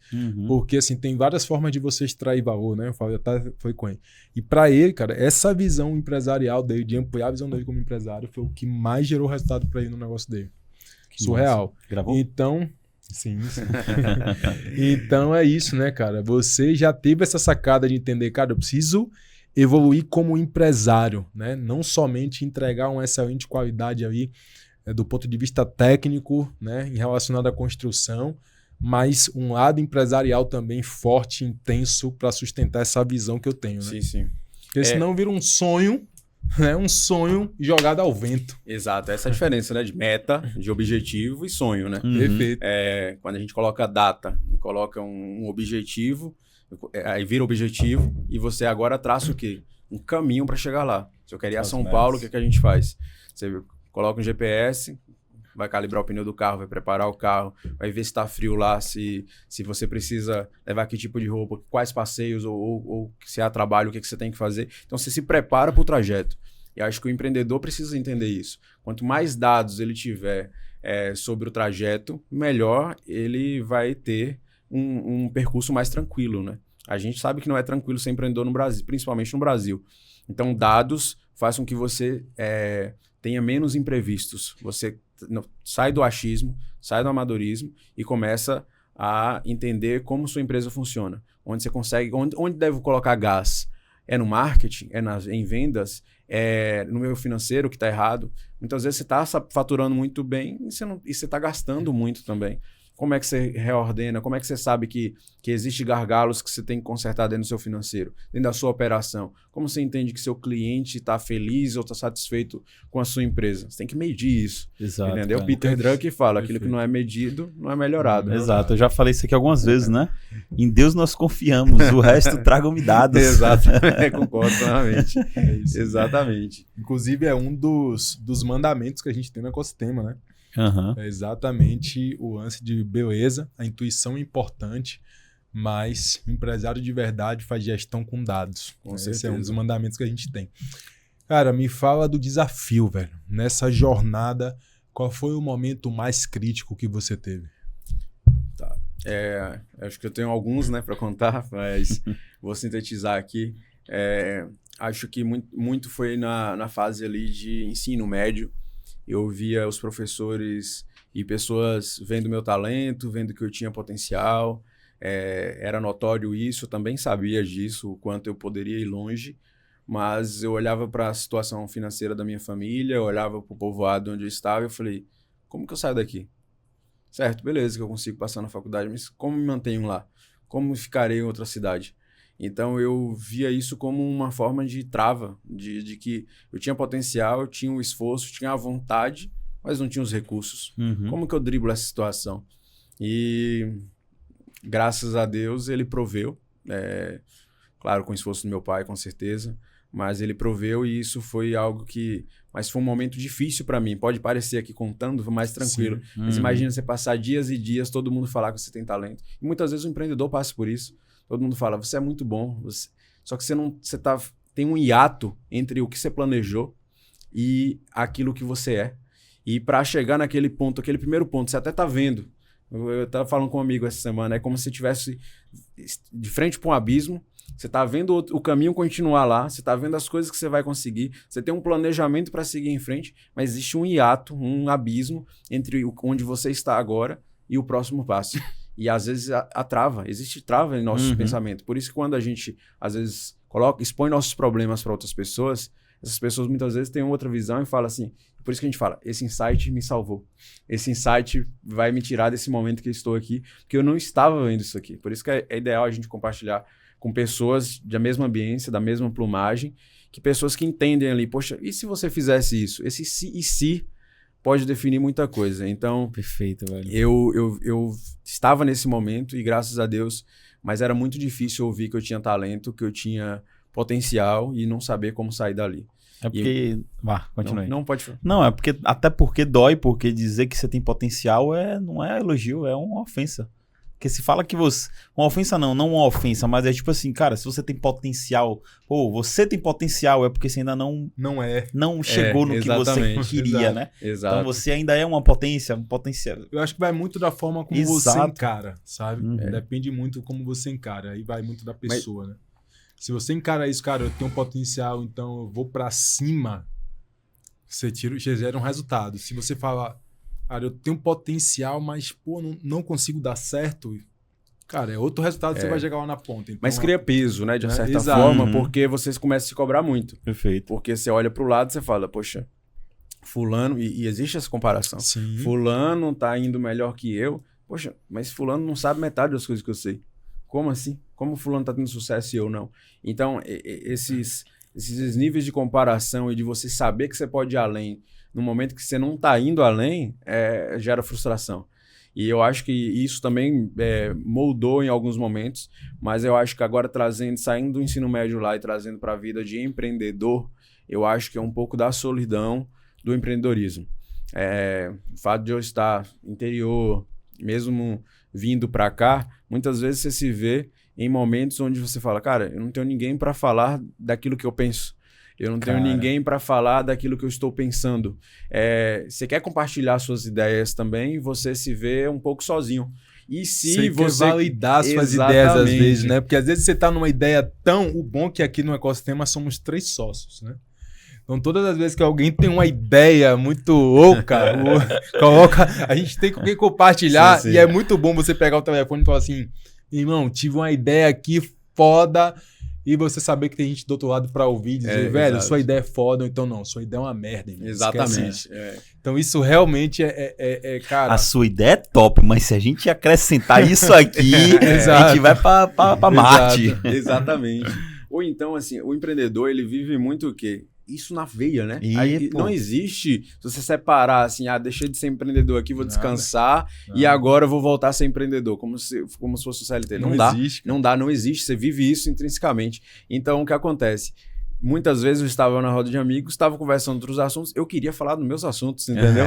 Porque, assim, tem várias formas de você extrair valor, né? Eu falei, até foi com ele. E para ele, cara, essa visão empresarial dele, de ampliar a visão dele como empresário, foi o que mais gerou resultado para ele no negócio dele. Que surreal. Massa. Gravou? Então, sim. Então é isso, né, cara? Você já teve essa sacada de entender, cara, eu preciso evoluir como empresário, né? Não somente entregar uma excelente qualidade aí do ponto de vista técnico, né, relacionado à construção, mas um lado empresarial também forte, intenso para sustentar essa visão que eu tenho, né? Sim, sim. Porque senão vira um sonho, né? Um sonho jogado ao vento. Exato, essa é a diferença, né? De meta, de objetivo e sonho, né? Perfeito. Quando a gente coloca data e coloca um objetivo, aí vira objetivo e você agora traça o quê? Um caminho para chegar lá. Se eu quero ir a São Paulo, o que a gente faz? Você coloca um GPS, vai calibrar o pneu do carro, vai preparar o carro, vai ver se está frio lá, se você precisa levar que tipo de roupa, quais passeios ou se há trabalho, o que você tem que fazer. Então você se prepara para o trajeto. E acho que o empreendedor precisa entender isso. Quanto mais dados ele tiver sobre o trajeto, melhor ele vai ter um percurso mais tranquilo, né? A gente sabe que não é tranquilo ser empreendedor no Brasil, principalmente no Brasil. Então, dados fazem com que você tenha menos imprevistos. Você sai do achismo, sai do amadorismo e começa a entender como sua empresa funciona. Onde você consegue, onde deve colocar gás? É no marketing? Em vendas? É no meio financeiro que está errado? Muitas vezes você está faturando muito bem e você está gastando muito também. Como é que você reordena? Como é que você sabe que existem gargalos que você tem que consertar dentro do seu financeiro, dentro da sua operação? Como você entende que seu cliente está feliz ou está satisfeito com a sua empresa? Você tem que medir isso. Exato. Entendeu? Cara. Peter Drucker fala, aquilo que não é medido, não é melhorado. Exato, eu já falei isso aqui algumas vezes, né? Em Deus nós confiamos, o resto tragam-me dados. Exato, concordo plenamente. Exatamente. Inclusive, é um dos mandamentos que a gente tem no ecossistema, né? Uhum. É exatamente o lance de beleza, a intuição é importante, mas empresário de verdade faz gestão com dados. Esse é um dos mandamentos que a gente tem. Cara, me fala do desafio, velho. Nessa jornada, qual foi o momento mais crítico que você teve? Tá. Acho que eu tenho alguns, né, para contar, mas vou sintetizar aqui. Acho que muito foi na fase ali de ensino médio. Eu via os professores e pessoas vendo meu talento, vendo que eu tinha potencial. Era notório isso, eu também sabia disso, o quanto eu poderia ir longe. Mas eu olhava para a situação financeira da minha família, eu olhava para o povoado onde eu estava e eu falei, como que eu saio daqui? Certo, beleza que eu consigo passar na faculdade, mas como me mantenho lá? Como ficarei em outra cidade? Então eu via isso como uma forma de trava, de que eu tinha potencial, eu tinha o esforço, tinha a vontade, mas não tinha os recursos. Uhum. Como que eu driblo essa situação? E graças a Deus ele proveu, claro, com o esforço do meu pai, com certeza, mas ele proveu e isso foi algo que... Mas foi um momento difícil para mim. Pode parecer aqui contando, mais tranquilo. Mas imagina você passar dias e dias, todo mundo falar que você tem talento. E muitas vezes o empreendedor passa por isso. Todo mundo fala, você é muito bom. Só que tem um hiato entre o que você planejou e aquilo que você é. E para chegar naquele ponto, aquele primeiro ponto, você até tá vendo. Eu estava falando com um amigo essa semana, é como se você estivesse de frente para um abismo. Você está vendo o caminho continuar lá, você está vendo as coisas que você vai conseguir, você tem um planejamento para seguir em frente, mas existe um hiato, um abismo entre onde você está agora e o próximo passo. E às vezes existe trava em nosso pensamento. Por isso que quando a gente, às vezes, expõe nossos problemas para outras pessoas, essas pessoas muitas vezes têm outra visão e falam assim, por isso que a gente fala, esse insight me salvou. Esse insight vai me tirar desse momento que eu estou aqui, porque eu não estava vendo isso aqui. Por isso que é ideal a gente compartilhar com pessoas da mesma ambiência, da mesma plumagem, que pessoas que entendem ali, poxa, e se você fizesse isso? Esse se pode definir muita coisa. Então, perfeito, velho. Eu estava nesse momento e graças a Deus, mas era muito difícil ouvir que eu tinha talento, que eu tinha potencial e não saber como sair dali. É porque... continue. Não pode falar. Não, até porque dói, porque dizer que você tem potencial não é elogio, é uma ofensa. Porque se fala que você... Uma ofensa não uma ofensa, mas é tipo assim, cara, se você tem potencial... você tem potencial, é porque você ainda não chegou no que você queria, né? Exato. Então você ainda é uma potência, um potencial. Eu acho que vai muito da forma como você encara, sabe? Depende muito como você encara, aí vai muito da pessoa, né? Se você encara isso, cara, eu tenho um potencial, então eu vou pra cima, você gera um resultado. Se você fala... Cara, eu tenho potencial, mas, não consigo dar certo. Cara, é outro resultado que você vai chegar lá na ponta. Então, mas cria peso, né? De certa forma, porque vocês começam a se cobrar muito. Perfeito. Porque você olha pro lado e você fala, poxa, fulano... E existe essa comparação. Sim. Fulano tá indo melhor que eu. Poxa, mas fulano não sabe metade das coisas que eu sei. Como assim? Como fulano tá tendo sucesso e eu não? Então, esses níveis de comparação e de você saber que você pode ir além... No momento que você não está indo além, gera frustração. E eu acho que isso também moldou em alguns momentos, mas eu acho que agora saindo do ensino médio lá e trazendo para a vida de empreendedor, eu acho que é um pouco da solidão do empreendedorismo. O fato de eu estar interior, mesmo vindo para cá, muitas vezes você se vê em momentos onde você fala, cara, eu não tenho ninguém para falar daquilo que eu penso. Eu não tenho ninguém para falar daquilo que eu estou pensando. Você quer compartilhar suas ideias também, você se vê um pouco sozinho. E se você quer validar suas ideias às vezes, né? Porque às vezes você tá numa ideia o bom que aqui no ecossistema somos 3 sócios, né? Então todas as vezes que alguém tem uma ideia muito louca, a gente tem com quem compartilhar. Sim. E é muito bom você pegar o telefone e falar assim, irmão, tive uma ideia aqui foda. e você saber que tem gente do outro lado pra ouvir e dizer, velho, sua ideia é foda, ou então não, sua ideia é uma merda. Irmão. Exatamente. Então isso realmente cara... A sua ideia é top, mas se a gente acrescentar isso aqui, a gente vai pra Marte. Exatamente. Ou então, assim, o empreendedor, ele vive muito o quê? Isso na veia, né? Aí não existe, se você separar assim, deixei de ser empreendedor aqui, vou descansar e agora vou voltar a ser empreendedor, como se fosse o CLT. Não dá, existe, não existe, você vive isso intrinsecamente. Então, o que acontece? Muitas vezes eu estava na roda de amigos, estava conversando outros assuntos, eu queria falar dos meus assuntos, entendeu?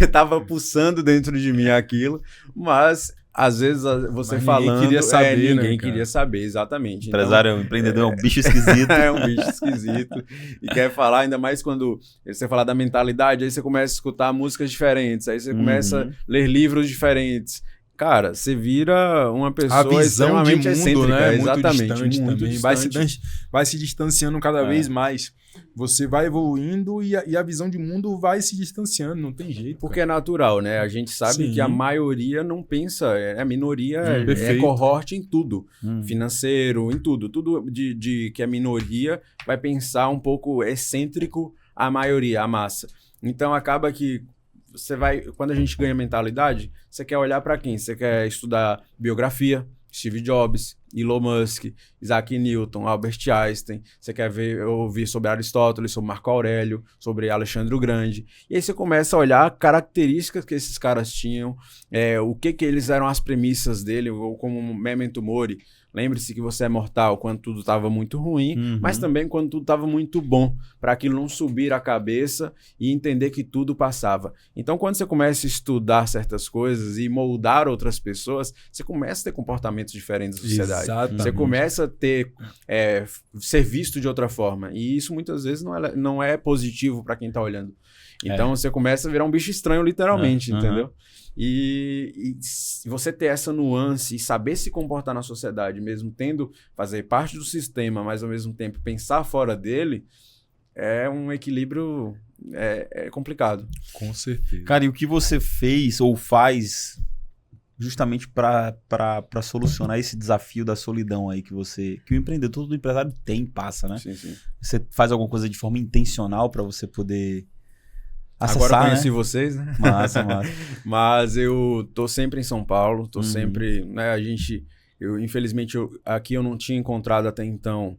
Eu estava pulsando dentro de mim aquilo, mas... Às vezes você falando, queria saber, ninguém queria saber, exatamente. Empresário, empreendedor é um bicho esquisito. É um bicho esquisito. E quer falar, ainda mais quando você fala da mentalidade, aí você começa a escutar músicas diferentes, aí você começa a ler livros diferentes. Cara, você vira uma pessoa extremamente excêntrica, né? Exatamente. Muito distante. Vai se distanciando cada vez mais. Você vai evoluindo e a visão de mundo vai se distanciando, não tem jeito. Porque é natural, né? A gente sabe que a maioria não pensa, a minoria é cohorte em tudo, financeiro, em tudo. Tudo de que a minoria vai pensar um pouco excêntrico a maioria, a massa. Então acaba que você vai, quando a gente ganha mentalidade, você quer olhar para quem? Você quer estudar biografia, Steve Jobs, Elon Musk, Isaac Newton, Albert Einstein. Você quer ouvir sobre Aristóteles, sobre Marco Aurélio, sobre Alexandre o Grande. E aí você começa a olhar características que esses caras tinham, o que eles eram as premissas dele, ou como Memento Mori. Lembre-se que você é mortal quando tudo estava muito ruim, mas também quando tudo estava muito bom, para aquilo não subir a cabeça e entender que tudo passava. Então, quando você começa a estudar certas coisas e moldar outras pessoas, você começa a ter comportamentos diferentes na sociedade. Exatamente. Você começa a ter, ser visto de outra forma. E isso muitas vezes não é positivo para quem está olhando. Então, você começa a virar um bicho estranho, literalmente, entendeu? E você ter essa nuance e saber se comportar na sociedade, mesmo fazer parte do sistema, mas ao mesmo tempo pensar fora dele, é um equilíbrio complicado. Com certeza. Cara, e o que você fez ou faz justamente para solucionar esse desafio da solidão aí que o empreendedor, todo empresário passa, né? Sim. Você faz alguma coisa de forma intencional para você poder acessar, agora eu conheci né? Vocês, né? Massa. Mas eu tô sempre em São Paulo, tô sempre, né, infelizmente, aqui eu não tinha encontrado até então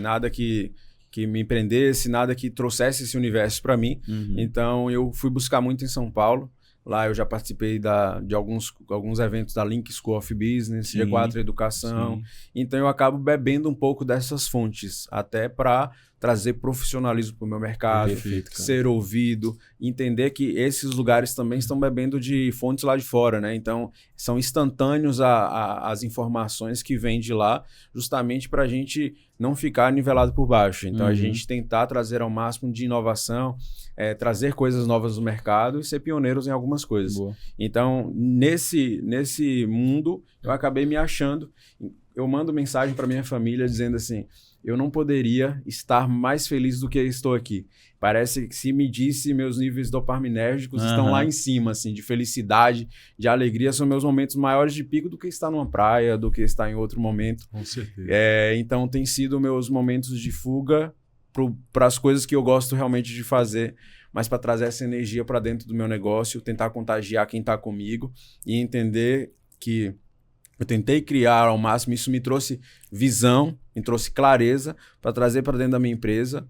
nada que me empreendesse, nada que trouxesse esse universo para mim. Então eu fui buscar muito em São Paulo. Lá eu já participei de alguns eventos da Link School of Business, G4 Educação. Então eu acabo bebendo um pouco dessas fontes, até para trazer profissionalismo para o meu mercado, ser ouvido, entender que esses lugares também estão bebendo de fontes lá de fora, né? Então são instantâneos as informações que vêm de lá, justamente para a gente não ficar nivelado por baixo. Então a gente tentar trazer ao máximo de inovação, trazer coisas novas no mercado e ser pioneiros em algumas coisas. Boa. Então nesse mundo eu acabei me achando. Eu mando mensagem para minha família dizendo assim: eu não poderia estar mais feliz do que estou aqui. Parece que se medisse, meus níveis dopaminérgicos estão lá em cima, assim, de felicidade, de alegria. São meus momentos maiores de pico do que estar numa praia, do que estar em outro momento. Com certeza. Então, tem sido meus momentos de fuga para as coisas que eu gosto realmente de fazer, mas para trazer essa energia para dentro do meu negócio, tentar contagiar quem está comigo e entender que eu tentei criar ao máximo, isso me trouxe visão, me trouxe clareza para trazer para dentro da minha empresa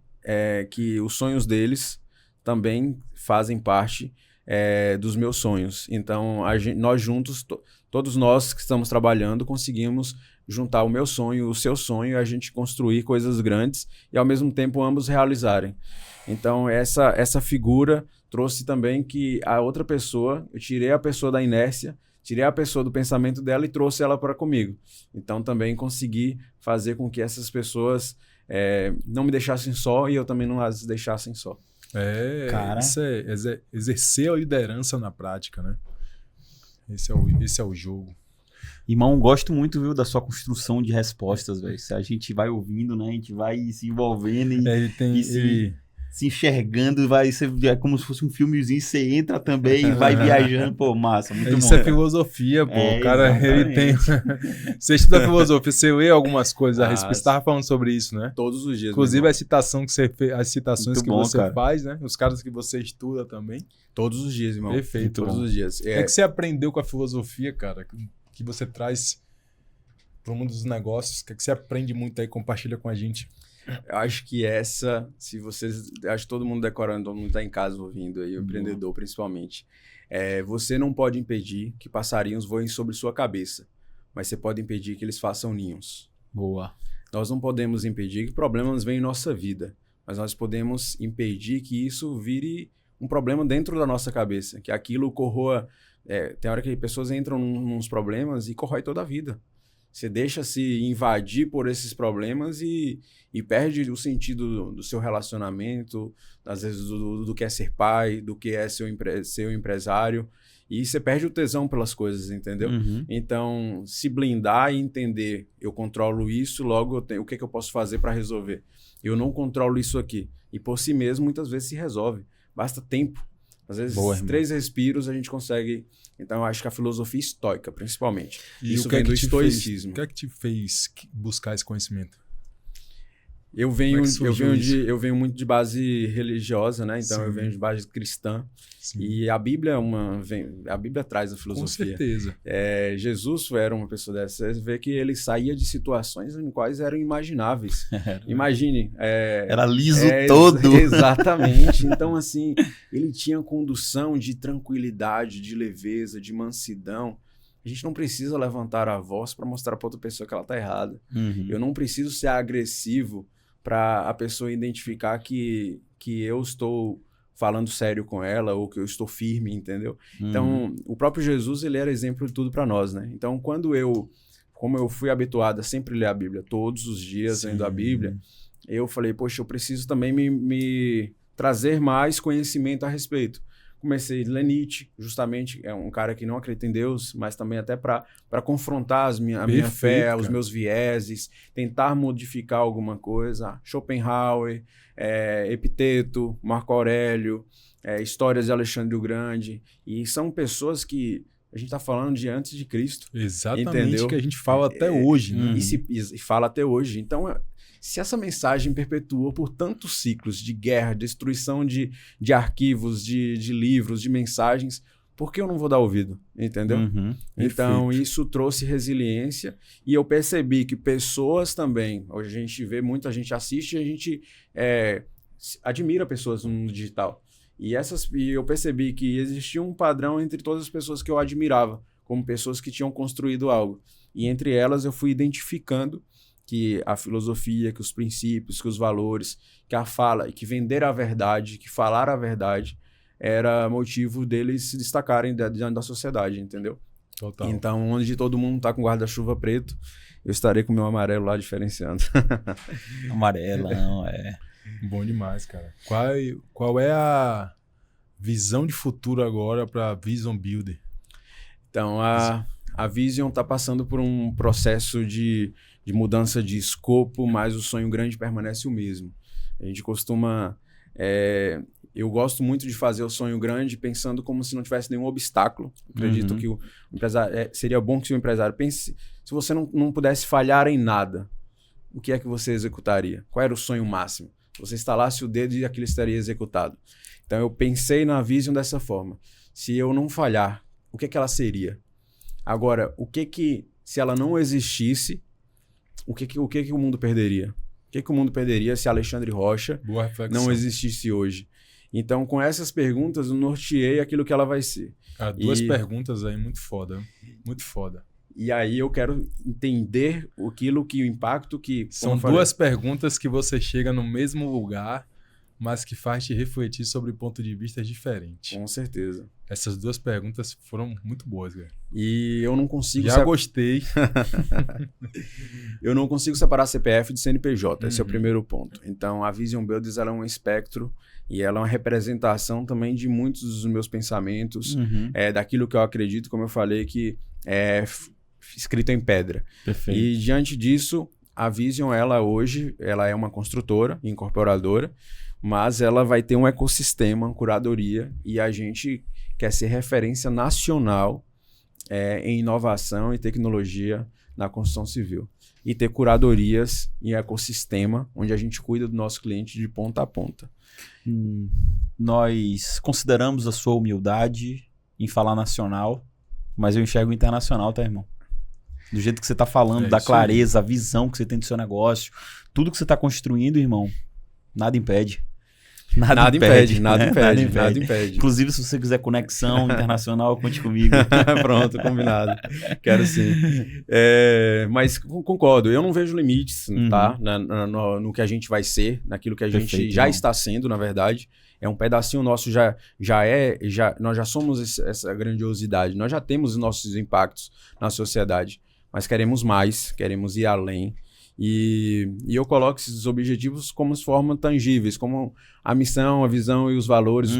que os sonhos deles também fazem parte dos meus sonhos. Então, nós juntos, todos nós que estamos trabalhando, conseguimos juntar o meu sonho, o seu sonho, e a gente construir coisas grandes e, ao mesmo tempo, ambos realizarem. Então, essa figura trouxe também que a outra pessoa, eu tirei a pessoa da inércia, tirei a pessoa do pensamento dela e trouxe ela para comigo. Então, também consegui fazer com que essas pessoas não me deixassem só e eu também não as deixassem só. Cara, isso é exercer a liderança na prática, né? Esse é o jogo. Irmão, gosto muito, viu, da sua construção de respostas, velho. Se a gente vai ouvindo, né? A gente vai se envolvendo se enxergando, vai ser é como se fosse um filmezinho, você entra também e vai viajando, pô, massa, muito Isso bom. é filosofia, pô. É, O cara, ele tem... Você estuda filosofia, você lê algumas coisas a respeito. Você tava falando sobre isso, né? Todos os dias. Inclusive a citação que você fez, as citações Muito que bom, você cara. faz, né? Os caras que você estuda também. Todos os dias, irmão. Perfeito. Todos os dias. O que é que você aprendeu com a filosofia, cara? Que você traz para o mundo dos negócios? O que é que você aprende muito aí? Compartilha com a gente. Eu acho que se vocês... Acho que todo mundo decorando, todo mundo tá em casa ouvindo aí, o empreendedor principalmente. Você não pode impedir que passarinhos voem sobre sua cabeça, mas você pode impedir que eles façam ninhos. Boa. Nós não podemos impedir que problemas venham em nossa vida, mas nós podemos impedir que isso vire um problema dentro da nossa cabeça, que aquilo corroa... tem hora que pessoas entram nos problemas e corrói toda a vida. Você deixa se invadir por esses problemas e perde o sentido do seu relacionamento, às vezes do que é ser pai, do que é ser empresário. E você perde o tesão pelas coisas, entendeu? Uhum. Então, se blindar e entender, eu controlo isso, logo o que eu posso fazer para resolver? Eu não controlo isso aqui. E por si mesmo, muitas vezes se resolve. Basta tempo. Às vezes, Boa, 3 respiros a gente consegue... Então, eu acho que a filosofia estoica, principalmente. E isso o que vem é do que te estoicismo. O que é que te fez buscar esse conhecimento? Eu venho muito de base religiosa, né? Então, Sim. eu venho de base cristã. Sim. E a Bíblia a Bíblia traz a Com filosofia. certeza. Jesus era uma pessoa dessa. Você vê que ele saía de situações em quais eram imagináveis. Imagine. Era liso todo. Exatamente. Então, assim, ele tinha condução de tranquilidade, de leveza, de mansidão. A gente não precisa levantar a voz para mostrar para outra pessoa que ela está errada. Uhum. Eu não preciso ser agressivo para a pessoa identificar que eu estou falando sério com ela ou que eu estou firme, entendeu? Então, o próprio Jesus, ele era exemplo de tudo para nós, né? Então, como eu fui habituado a sempre ler a Bíblia, todos os dias lendo a Bíblia, eu falei, poxa, eu preciso também me trazer mais conhecimento a respeito. Comecei a ler Nietzsche, justamente, é um cara que não acredita em Deus, mas também até para confrontar a minha fé, os meus vieses, tentar modificar alguma coisa. Schopenhauer, Epiteto, Marco Aurélio, histórias de Alexandre o Grande. E são pessoas que a gente está falando de antes de Cristo. Exatamente, entendeu? que a gente fala até hoje, né? E fala até hoje. Então, se essa mensagem perpetuou por tantos ciclos de guerra, destruição de arquivos, de livros, de mensagens, por que eu não vou dar ouvido? Entendeu? Então, Perfeito. isso trouxe resiliência e eu percebi que pessoas também, hoje a gente vê muito, a gente assiste e a gente admira pessoas no mundo digital. E eu percebi que existia um padrão entre todas as pessoas que eu admirava, como pessoas que tinham construído algo. E entre elas eu fui identificando que a filosofia, que os princípios, que os valores, que a fala e que vender a verdade, que falar a verdade, era motivo deles se destacarem diante da sociedade, entendeu? Total. Então, onde todo mundo tá com guarda-chuva preto, eu estarei com o meu amarelo lá diferenciando. Amarelão, Bom demais, cara. Qual é a visão de futuro agora para Vision Builder? Então, a Vision está passando por um processo de mudança de escopo, mas o sonho grande permanece o mesmo. A gente costuma... eu gosto muito de fazer o sonho grande pensando como se não tivesse nenhum obstáculo. Acredito que o empresário... seria bom que o empresário pense... Se você não pudesse falhar em nada, o que é que você executaria? Qual era o sonho máximo? Você estalasse o dedo e aquilo estaria executado. Então, eu pensei na Vision dessa forma. Se eu não falhar, o que é que ela seria? Agora, se ela não existisse, o que o mundo perderia? O que o mundo perderia se Alexandre Rocha não existisse hoje? Então, com essas perguntas, eu norteei aquilo que ela vai ser. Duas perguntas aí muito foda. Muito foda. E aí eu quero entender o impacto que... São duas perguntas que você chega no mesmo lugar, mas que faz te refletir sobre pontos de vista diferentes. Com certeza. Essas duas perguntas foram muito boas, cara. E eu não consigo... Gostei. Eu não consigo separar CPF de CNPJ. Esse é o primeiro ponto. Então, a Vision Builders, ela é um espectro e ela é uma representação também de muitos dos meus pensamentos, daquilo que eu acredito, como eu falei, que é escrito em pedra. Perfeito. E diante disso, a Vision, ela hoje, ela é uma construtora, incorporadora. mas ela vai ter um ecossistema, curadoria, e a gente quer ser referência nacional em inovação e tecnologia na construção civil. E ter curadorias em ecossistema, onde a gente cuida do nosso cliente de ponta a ponta. Nós consideramos a sua humildade em falar nacional, mas eu enxergo internacional, tá, irmão? Do jeito que você tá falando, da clareza, a visão que você tem do seu negócio, tudo que você tá construindo, irmão, nada impede. Nada impede. Inclusive, se você quiser conexão internacional, conte comigo. Pronto, combinado. Quero sim. Mas concordo, eu não vejo limites, tá? No que a gente vai ser, naquilo que a gente já está sendo, na verdade. É um pedacinho nosso, nós já somos essa grandiosidade, nós já temos os nossos impactos na sociedade, mas queremos mais, queremos ir além. E eu coloco esses objetivos como formas tangíveis, como a missão, a visão e os valores,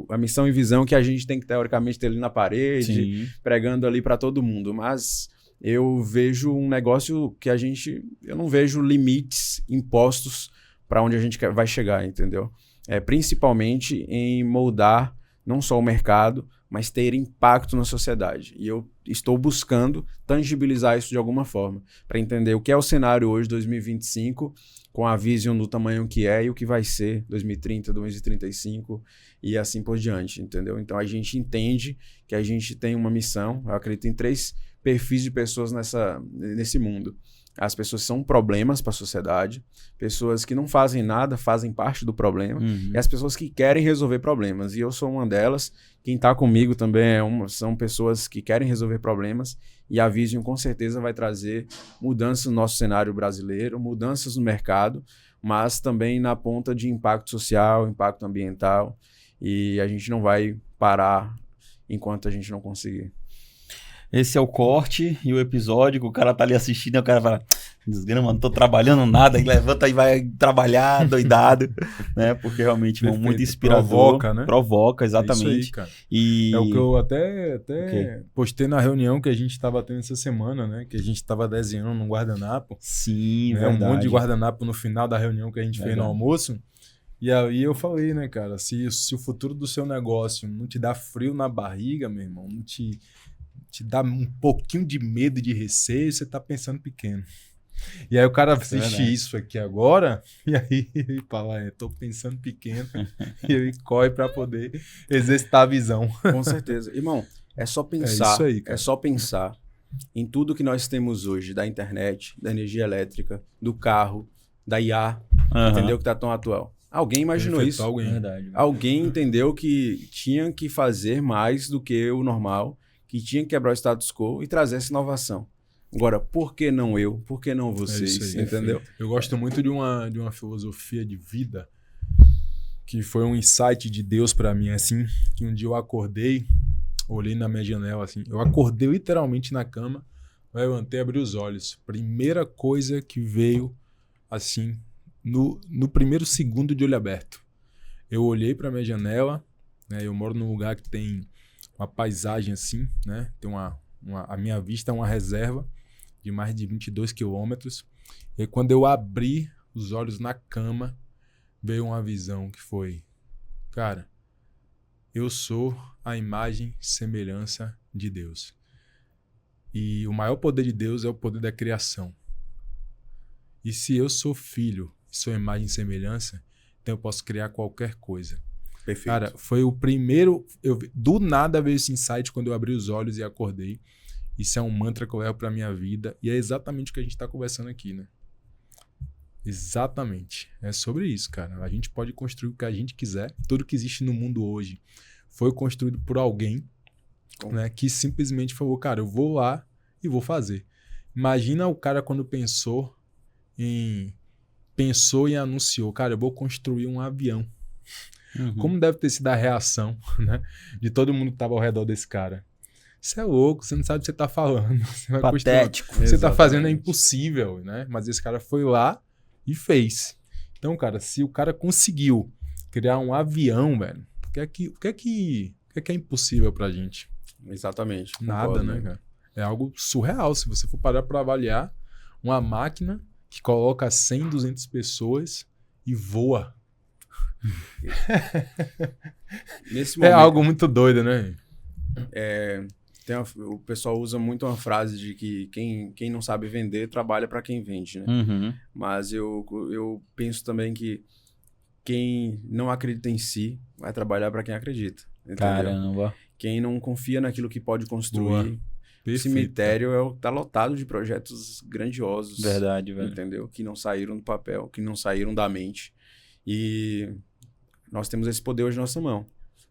a missão e visão que a gente tem que teoricamente ter ali na parede, pregando ali para todo mundo. Mas eu vejo um negócio que eu não vejo limites impostos para onde a gente vai chegar, entendeu? Principalmente em moldar não só o mercado, mas ter impacto na sociedade. E eu estou buscando tangibilizar isso de alguma forma, para entender o que é o cenário hoje, 2025, com a vision do tamanho que é e o que vai ser 2030, 2035 e assim por diante, entendeu? Então a gente entende que a gente tem uma missão, eu acredito em 3 perfis de pessoas nesse mundo. As pessoas são problemas para a sociedade, pessoas que não fazem nada, fazem parte do problema, e as pessoas que querem resolver problemas. E eu sou uma delas. Quem está comigo também são pessoas que querem resolver problemas, e a Vision com certeza vai trazer mudanças no nosso cenário brasileiro, mudanças no mercado, mas também na ponta de impacto social, impacto ambiental, e a gente não vai parar enquanto a gente não conseguir. Esse é o corte e o episódio que o cara tá ali assistindo e o cara fala, desgrama, não tô trabalhando nada, e levanta e vai trabalhar doidado, né? Porque realmente é muito inspirador. Provoca, né? Provoca, exatamente. É isso aí, cara. É o que eu até postei na reunião que a gente tava tendo essa semana, né? Que a gente tava desenhando um guardanapo. Sim, né? verdade. Um monte de guardanapo no final da reunião que a gente fez no almoço. E aí eu falei, né, cara, se o futuro do seu negócio não te dá frio na barriga, meu irmão, não te dá um pouquinho de medo e de receio, você tá pensando pequeno. E aí o cara assiste isso aqui agora, e aí ele fala, tô pensando pequeno, e ele corre para poder exercitar a visão. Com certeza. Irmão, é só pensar, isso aí, cara. É só pensar em tudo que nós temos hoje, da internet, da energia elétrica, do carro, da IA, entendeu? Que tá tão atual. Alguém imaginou isso. Alguém entendeu que tinha que fazer mais do que o normal, que tinha que quebrar o status quo e trazer essa inovação. Agora, por que não eu? Por que não vocês? Entendeu? Eu gosto muito de uma filosofia de vida que foi um insight de Deus para mim, assim, que um dia eu acordei, olhei na minha janela, assim, eu acordei literalmente na cama, levantei, abri os olhos. Primeira coisa que veio, assim, no primeiro segundo de olho aberto. Eu olhei para minha janela, né, eu moro num lugar que tem uma paisagem assim, né? Tem a minha vista é uma reserva de mais de 22 quilômetros. E quando eu abri os olhos na cama, veio uma visão que foi, cara, eu sou a imagem e semelhança de Deus. E o maior poder de Deus é o poder da criação. E se eu sou filho, sou imagem e semelhança, então eu posso criar qualquer coisa. Perfeito. Cara, foi o primeiro... do nada veio esse insight quando eu abri os olhos e acordei. Isso é um mantra que eu levo pra minha vida. E é exatamente o que a gente tá conversando aqui, né? Exatamente. É sobre isso, cara. A gente pode construir o que a gente quiser. Tudo que existe no mundo hoje foi construído por alguém, né, que simplesmente falou, cara, eu vou lá e vou fazer. Imagina o cara quando pensou e anunciou, cara, eu vou construir um avião. Como deve ter sido a reação, né, de todo mundo que estava ao redor desse cara? Você é louco, você não sabe o que você está falando. Você vai patético. O que você está fazendo é impossível, né? Mas esse cara foi lá e fez. Então, cara, se o cara conseguiu criar um avião, velho, o que é impossível pra gente? Exatamente. Nada, concordo, né, cara? É algo surreal. Se você for parar para avaliar uma máquina que coloca 100, 200 pessoas e voa. Nesse É momento, algo muito doido, né? o pessoal usa muito uma frase de que quem não sabe vender trabalha para quem vende, né? Uhum. Mas eu penso também que quem não acredita em si vai trabalhar para quem acredita, entendeu? Caramba. Quem não confia naquilo que pode construir. O Perfeito. cemitério tá lotado de projetos grandiosos. Verdade, velho. Entendeu? Que não saíram do papel, que não saíram da mente. E nós temos esse poder hoje na nossa mão.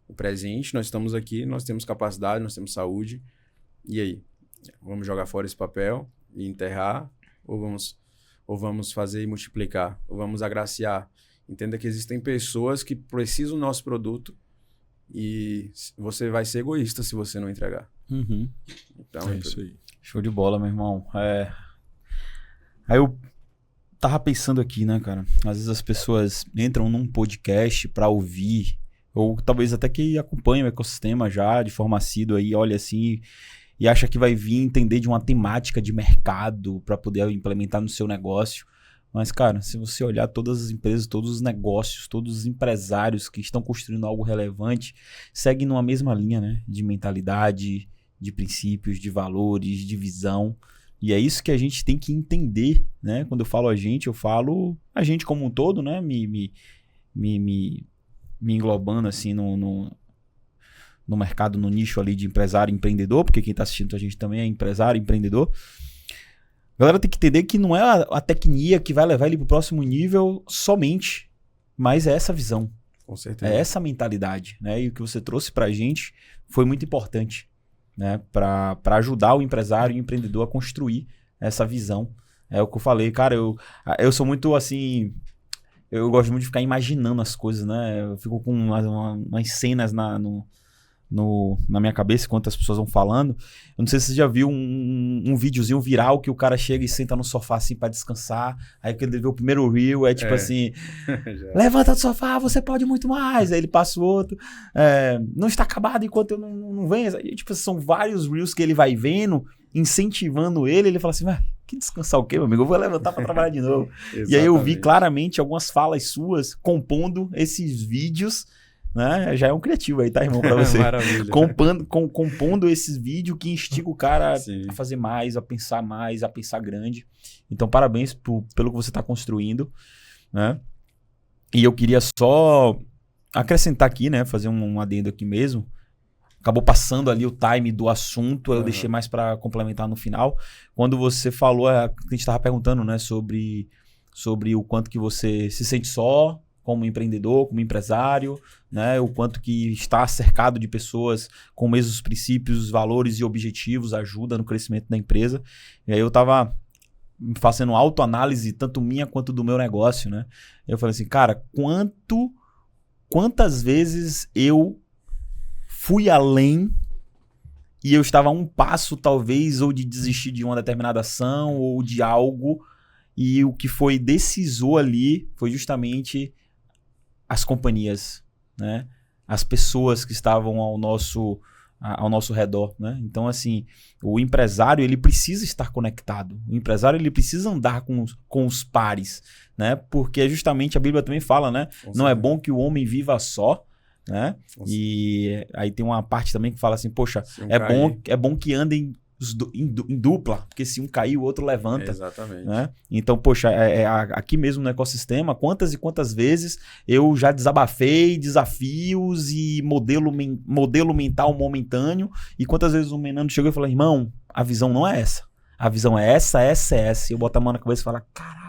O presente, nós estamos aqui, nós temos capacidade, nós temos saúde. E aí? Vamos jogar fora esse papel e enterrar? Ou vamos fazer e multiplicar? Ou vamos agraciar? Entenda que existem pessoas que precisam do nosso produto e você vai ser egoísta se você não entregar. Uhum. Então, É isso aí. Show de bola, meu irmão. Aí eu tava pensando aqui, né, cara? Às vezes as pessoas entram num podcast pra ouvir, ou talvez até que acompanham o ecossistema já de forma assídua aí, olha assim, e acha que vai vir entender de uma temática de mercado pra poder implementar no seu negócio. Mas, cara, se você olhar todas as empresas, todos os negócios, todos os empresários que estão construindo algo relevante, seguem numa mesma linha, né? De mentalidade, de princípios, de valores, de visão. E é isso que a gente tem que entender, né? Quando eu falo a gente, eu falo a gente como um todo, né? Me englobando assim no mercado, no nicho ali de empresário e empreendedor, porque quem está assistindo a gente também é empresário, empreendedor. A galera tem que entender que não é a tecnia que vai levar ele para o próximo nível somente, mas é essa visão, com certeza. é essa mentalidade, né? E o que você trouxe para a gente foi muito importante, né? Para ajudar o empresário e o empreendedor a construir essa visão. É o que eu falei, cara, eu sou muito assim, eu gosto muito de ficar imaginando as coisas, né? Eu fico com umas cenas na minha cabeça enquanto as pessoas vão falando. Eu não sei se você já viu um videozinho viral que o cara chega e senta no sofá assim pra descansar. Aí que ele vê o primeiro reel, é tipo assim, levanta do sofá, você pode muito mais. Aí ele passa o outro, não está acabado enquanto eu não venho. E, tipo, são vários reels que ele vai vendo, incentivando ele fala assim, que descansar o quê, meu amigo? Eu vou levantar pra trabalhar de novo. E aí eu vi claramente algumas falas suas compondo esses vídeos, né? Já é um criativo aí, tá, irmão, pra você. Maravilha. Compondo esses vídeos que instiga o cara Sim. a fazer mais, a pensar grande. Então, parabéns pelo que você tá construindo, né? E eu queria só acrescentar aqui, né? Fazer um adendo aqui mesmo. Acabou passando ali o time do assunto, eu deixei mais para complementar no final. Quando você falou, a gente tava perguntando, né, sobre o quanto que você se sente só, como empreendedor, como empresário, né? O quanto que estar cercado de pessoas com os mesmos princípios, valores e objetivos ajuda no crescimento da empresa. E aí eu estava fazendo autoanálise, tanto minha quanto do meu negócio, né? Eu falei assim, cara, quantas vezes eu fui além e eu estava a um passo, talvez, ou de desistir de uma determinada ação ou de algo, e o que foi decisor ali foi justamente as companhias, né? As pessoas que estavam ao nosso redor, né? Então, assim, o empresário, ele precisa estar conectado. O empresário, ele precisa andar com os pares, né? Porque justamente a Bíblia também fala, né? Não é bom que o homem viva só, né? E aí tem uma parte também que fala assim, poxa, é bom que andem em dupla, porque se um cair, o outro levanta. Exatamente. Né? Então, poxa, aqui mesmo no ecossistema, quantas e quantas vezes eu já desabafei desafios e modelo mental momentâneo, e quantas vezes o Menando chegou e falou, irmão, a visão não é essa. A visão é essa. E eu boto a mão na cabeça e falo, caraca,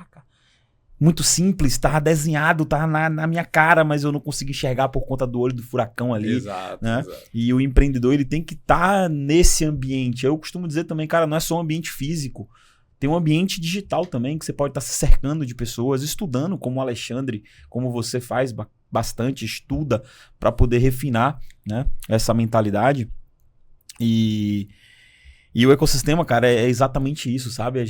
muito simples, tá desenhado, tá na minha cara, mas eu não consigo enxergar por conta do olho do furacão ali. Exato, né? exato. E o empreendedor, ele tem que estar nesse ambiente. Eu costumo dizer também, cara, não é só um ambiente físico. Tem um ambiente digital também, que você pode estar se cercando de pessoas, estudando, como o Alexandre, como você faz bastante, estuda para poder refinar, né, essa mentalidade. E o ecossistema, cara, é exatamente isso, sabe?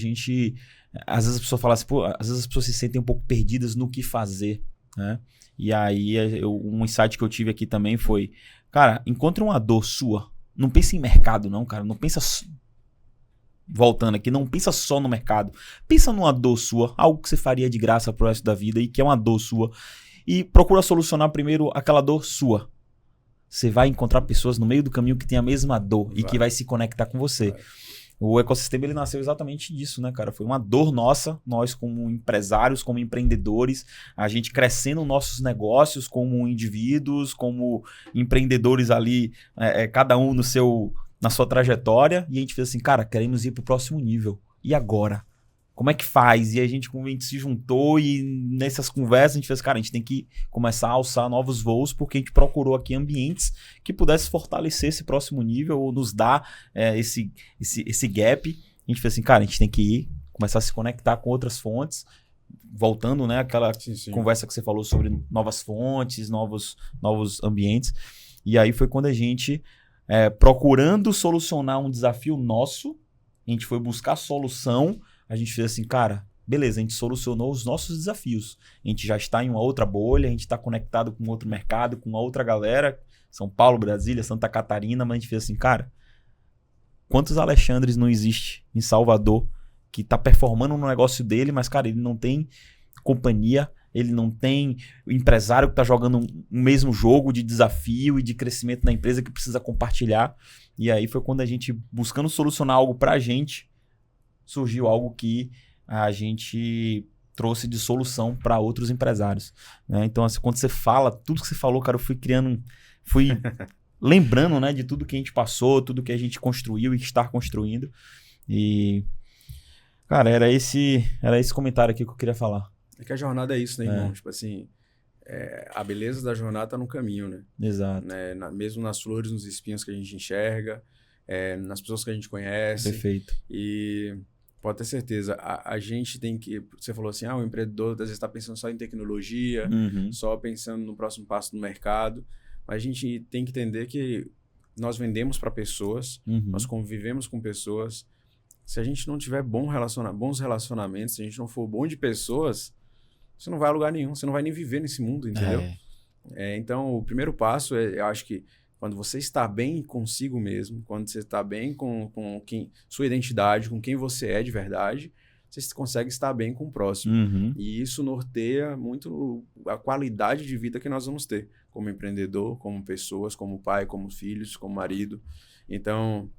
Às vezes as pessoas falam assim, pô, às vezes as pessoas se sentem um pouco perdidas no que fazer, né? E aí um insight que eu tive aqui também foi, cara, encontre uma dor sua. Não pense em mercado, não, cara. Não pensa... Voltando aqui, não pensa só no mercado. Pensa numa dor sua, algo que você faria de graça pro resto da vida e que é uma dor sua. e procura solucionar primeiro aquela dor sua. Você vai encontrar pessoas no meio do caminho que têm a mesma dor e que vai se conectar com você. O ecossistema ele nasceu exatamente disso, né, cara? Foi uma dor nossa, nós como empresários, como empreendedores, a gente crescendo nossos negócios como indivíduos, como empreendedores ali, cada um na sua trajetória, e a gente fez assim, cara, queremos ir pro próximo nível. E agora? Como é que faz? E a gente se juntou e nessas conversas a gente fez, cara, a gente tem que começar a alçar novos voos, porque a gente procurou aqui ambientes que pudesse fortalecer esse próximo nível ou nos dar esse gap. A gente fez assim, cara, a gente tem que ir, começar a se conectar com outras fontes, voltando, né, aquela conversa que você falou sobre novas fontes, novos ambientes. E aí foi quando a gente, procurando solucionar um desafio nosso, a gente foi buscar solução. A gente fez assim, cara, beleza, a gente solucionou os nossos desafios. A gente já está em uma outra bolha, a gente está conectado com outro mercado, com uma outra galera, São Paulo, Brasília, Santa Catarina, mas a gente fez assim, cara, quantos Alexandres não existe em Salvador que está performando no negócio dele, mas, cara, ele não tem companhia, ele não tem empresário que está jogando um mesmo jogo de desafio e de crescimento na empresa que precisa compartilhar. E aí foi quando a gente, buscando solucionar algo para a gente, surgiu algo que a gente trouxe de solução para outros empresários, né? Então, assim, quando você fala, tudo que você falou, cara, eu fui lembrando, né, de tudo que a gente passou, tudo que a gente construiu e está construindo. E, cara, era esse comentário aqui que eu queria falar. É que a jornada é isso, né, irmão? Tipo assim, a beleza da jornada tá no caminho, né? Exato. Né? Mesmo nas flores, nos espinhos que a gente enxerga, nas pessoas que a gente conhece. Perfeito. E pode ter certeza, a gente tem que... Você falou assim, o empreendedor às vezes está pensando só em tecnologia, só pensando no próximo passo do mercado, mas a gente tem que entender que nós vendemos para pessoas, nós convivemos com pessoas. Se a gente não tiver bons relacionamentos, se a gente não for bom de pessoas, você não vai a lugar nenhum, você não vai nem viver nesse mundo, entendeu? Então, o primeiro passo, eu acho que quando você está bem consigo mesmo, quando você está bem com sua identidade, com quem você é de verdade, você consegue estar bem com o próximo. E isso norteia muito a qualidade de vida que nós vamos ter como empreendedor, como pessoas, como pai, como filhos, como marido. Então,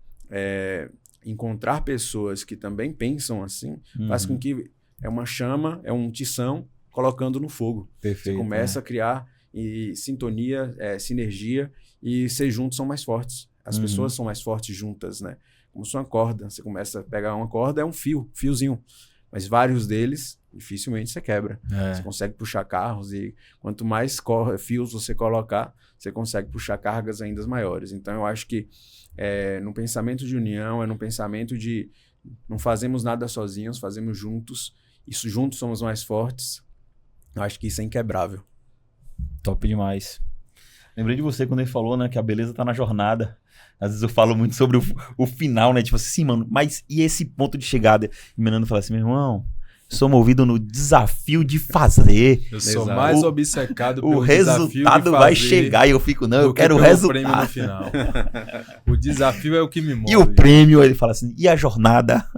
encontrar pessoas que também pensam assim faz com que uma chama, um tição colocando no fogo. Perfeito, você começa a criar sintonia, sinergia, e ser juntos são mais fortes. As pessoas são mais fortes juntas, né? Como se uma corda. Você começa a pegar uma corda, é um fiozinho. Mas vários deles, dificilmente você quebra. Você consegue puxar carros e quanto mais fios você colocar, você consegue puxar cargas ainda maiores. Então, eu acho que no pensamento de união, no pensamento de não fazemos nada sozinhos, fazemos juntos. Isso juntos somos mais fortes. Eu acho que isso é inquebrável. Top demais. Lembrei de você quando ele falou, né, que a beleza tá na jornada. Às vezes eu falo muito sobre o final, né? Tipo assim, mano, mas e esse ponto de chegada? E o Menano fala assim, meu irmão, sou movido no desafio de fazer. Eu sou mais obcecado pelo o desafio resultado vai chegar e eu fico, não, eu quero o resultado. Prêmio no final. O desafio é o que me move. E o prêmio, ele fala assim, e a jornada?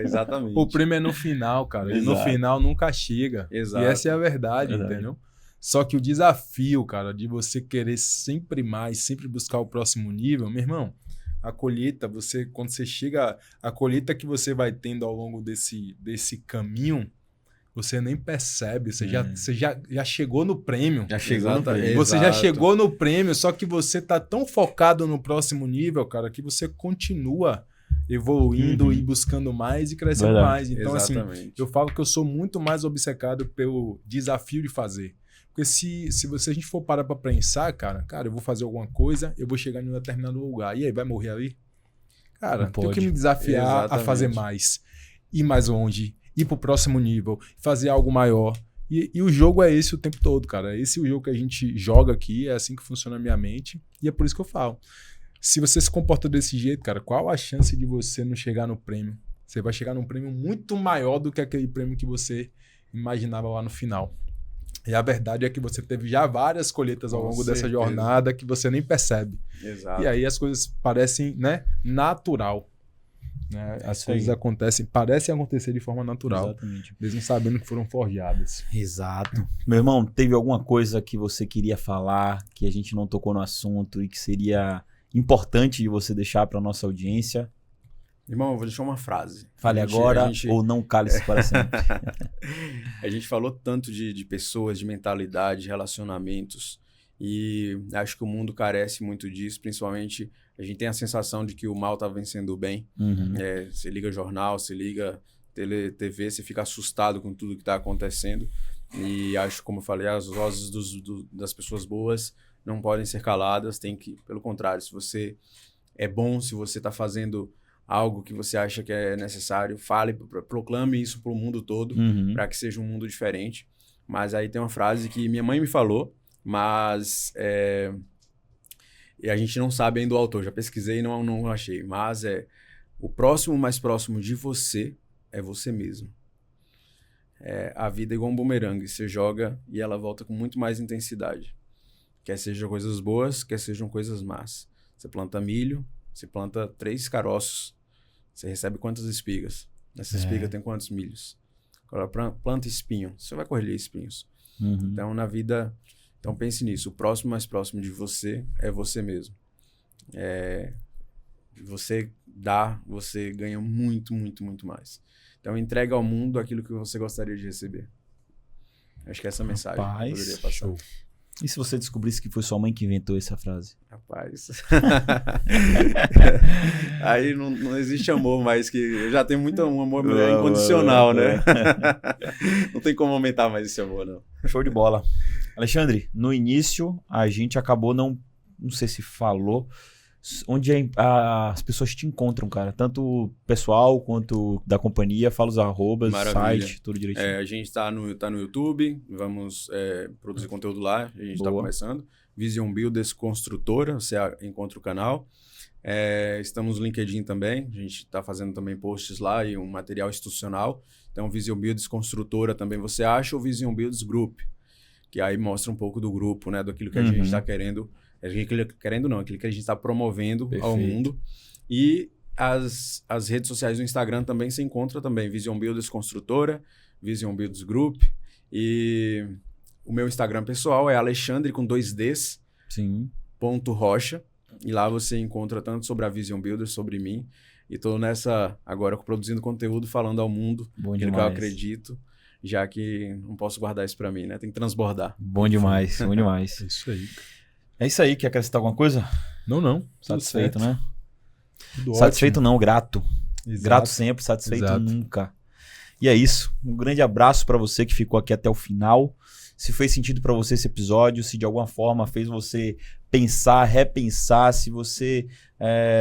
Exatamente. O prêmio é no final, cara. Exato. E no final nunca chega. Exato. E essa é a verdade, entendeu? Só que o desafio, cara, de você querer sempre mais, sempre buscar o próximo nível, meu irmão, a colheita, quando você chega, a colheita que você vai tendo ao longo desse caminho, você nem percebe, você já chegou no prêmio. Já chegou no prêmio. Você já chegou no prêmio, só que você tá tão focado no próximo nível, cara, que você continua evoluindo e buscando mais e crescendo mais. Então, assim, eu falo que eu sou muito mais obcecado pelo desafio de fazer. Porque se a gente for parar pra pensar, cara, eu vou fazer alguma coisa, eu vou chegar em um determinado lugar. E aí, vai morrer ali? Cara, tenho que me desafiar a fazer mais. Ir mais longe, ir pro próximo nível, fazer algo maior. E o jogo é esse o tempo todo, cara. Esse é o jogo que a gente joga aqui, é assim que funciona a minha mente. E é por isso que eu falo. Se você se comporta desse jeito, cara, qual a chance de você não chegar no prêmio? Você vai chegar num prêmio muito maior do que aquele prêmio que você imaginava lá no final. E a verdade é que você teve já várias colheitas ao longo dessa jornada que você nem percebe. Exato. E aí as coisas parecem, né, natural. Né? As Isso coisas aí. acontecem, parecem acontecer de forma natural, Exatamente. mesmo sabendo que foram forjadas. Exato. Meu irmão, teve alguma coisa que você queria falar, que a gente não tocou no assunto e que seria importante de você deixar para nossa audiência? Irmão, eu vou deixar uma frase. Fale A gente- agora a gente- ou não cale-se para sempre. A gente falou tanto de pessoas, de mentalidade, de relacionamentos, e acho que o mundo carece muito disso, principalmente a gente tem a sensação de que o mal tá vencendo o bem. Uhum. Você liga jornal, você liga TV, você fica assustado com tudo que está acontecendo. E acho, como eu falei, as vozes das pessoas boas não podem ser caladas, tem que, pelo contrário, se você é bom, se você está fazendo algo que você acha que é necessário, fale, proclame isso para o mundo todo, Uhum. para que seja um mundo diferente. Mas aí tem uma frase que minha mãe me falou, mas e a gente não sabe ainda o autor. Já pesquisei e não achei. Mas o próximo mais próximo de você é você mesmo. A vida é igual um bumerangue. Você joga e ela volta com muito mais intensidade. Quer sejam coisas boas, quer sejam coisas más. Você planta milho, você planta 3 caroços. Você recebe quantas espigas? Nessa espiga tem quantos milhos? Agora planta espinho. Você vai colher espinhos. Uhum. Então, na vida... Então, pense nisso. O próximo mais próximo de você é você mesmo. Você dá, você ganha muito, muito, muito mais. Então, entrega ao mundo aquilo que você gostaria de receber. Acho que essa é a mensagem que eu poderia passar. Show. E se você descobrisse que foi sua mãe que inventou essa frase? Rapaz. Aí não existe amor mais, que eu já tenho muito um amor incondicional, né? Não tem como aumentar mais esse amor, não. Show de bola. Alexandre, no início a gente acabou não sei se falou, onde as pessoas te encontram, cara. Tanto pessoal quanto da companhia. Fala os arrobas, Maravilha. site, tudo direitinho. A gente tá no YouTube, vamos produzir conteúdo lá, a gente tá Boa. começando. Vision Builders Construtora, você encontra o canal. Estamos no LinkedIn também, a gente está fazendo também posts lá e um material institucional. Então, Vision Builders Construtora também você acha, ou Vision Builders Group, que aí mostra um pouco do grupo, né, daquilo que a gente está querendo, aquilo que a gente está promovendo ao mundo. E as redes sociais do Instagram também se encontra também, Vision Builders Construtora, Vision Builders Group, e o meu Instagram pessoal é Alexandre com 2 Ds, Sim. .rocha, e lá você encontra tanto sobre a Vision Builders, sobre mim, e tô nessa, agora produzindo conteúdo, falando ao mundo Bom aquilo que eu demais. acredito, já que não posso guardar isso pra mim, né? Tem que transbordar. Bom demais, bom demais. É isso aí. É isso aí, quer acrescentar alguma coisa? Não. Tudo Satisfeito, certo. né? Tudo Satisfeito ótimo. não, grato. Exato. Grato sempre, satisfeito Exato. nunca. E é isso. Um grande abraço pra você que ficou aqui até o final. Se fez sentido pra você esse episódio, se de alguma forma fez você pensar, repensar, se você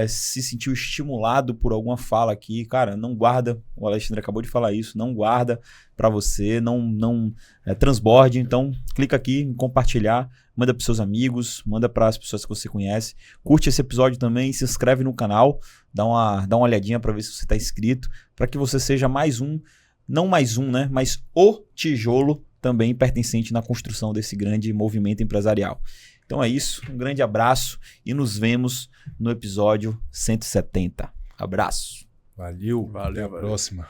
se sentiu estimulado por alguma fala aqui, cara, não guarda. O Alexandre acabou de falar isso. Não guarda pra você, não transborde. Então, clica aqui em compartilhar. Manda pros seus amigos, manda para as pessoas que você conhece. Curte esse episódio também, se inscreve no canal, dá uma olhadinha para ver se você está inscrito, para que você seja mais um, não mais um, né? Mas o tijolo também pertencente na construção desse grande movimento empresarial. Então é isso, um grande abraço e nos vemos no episódio 170. Abraço. Valeu. Até a Valeu. próxima.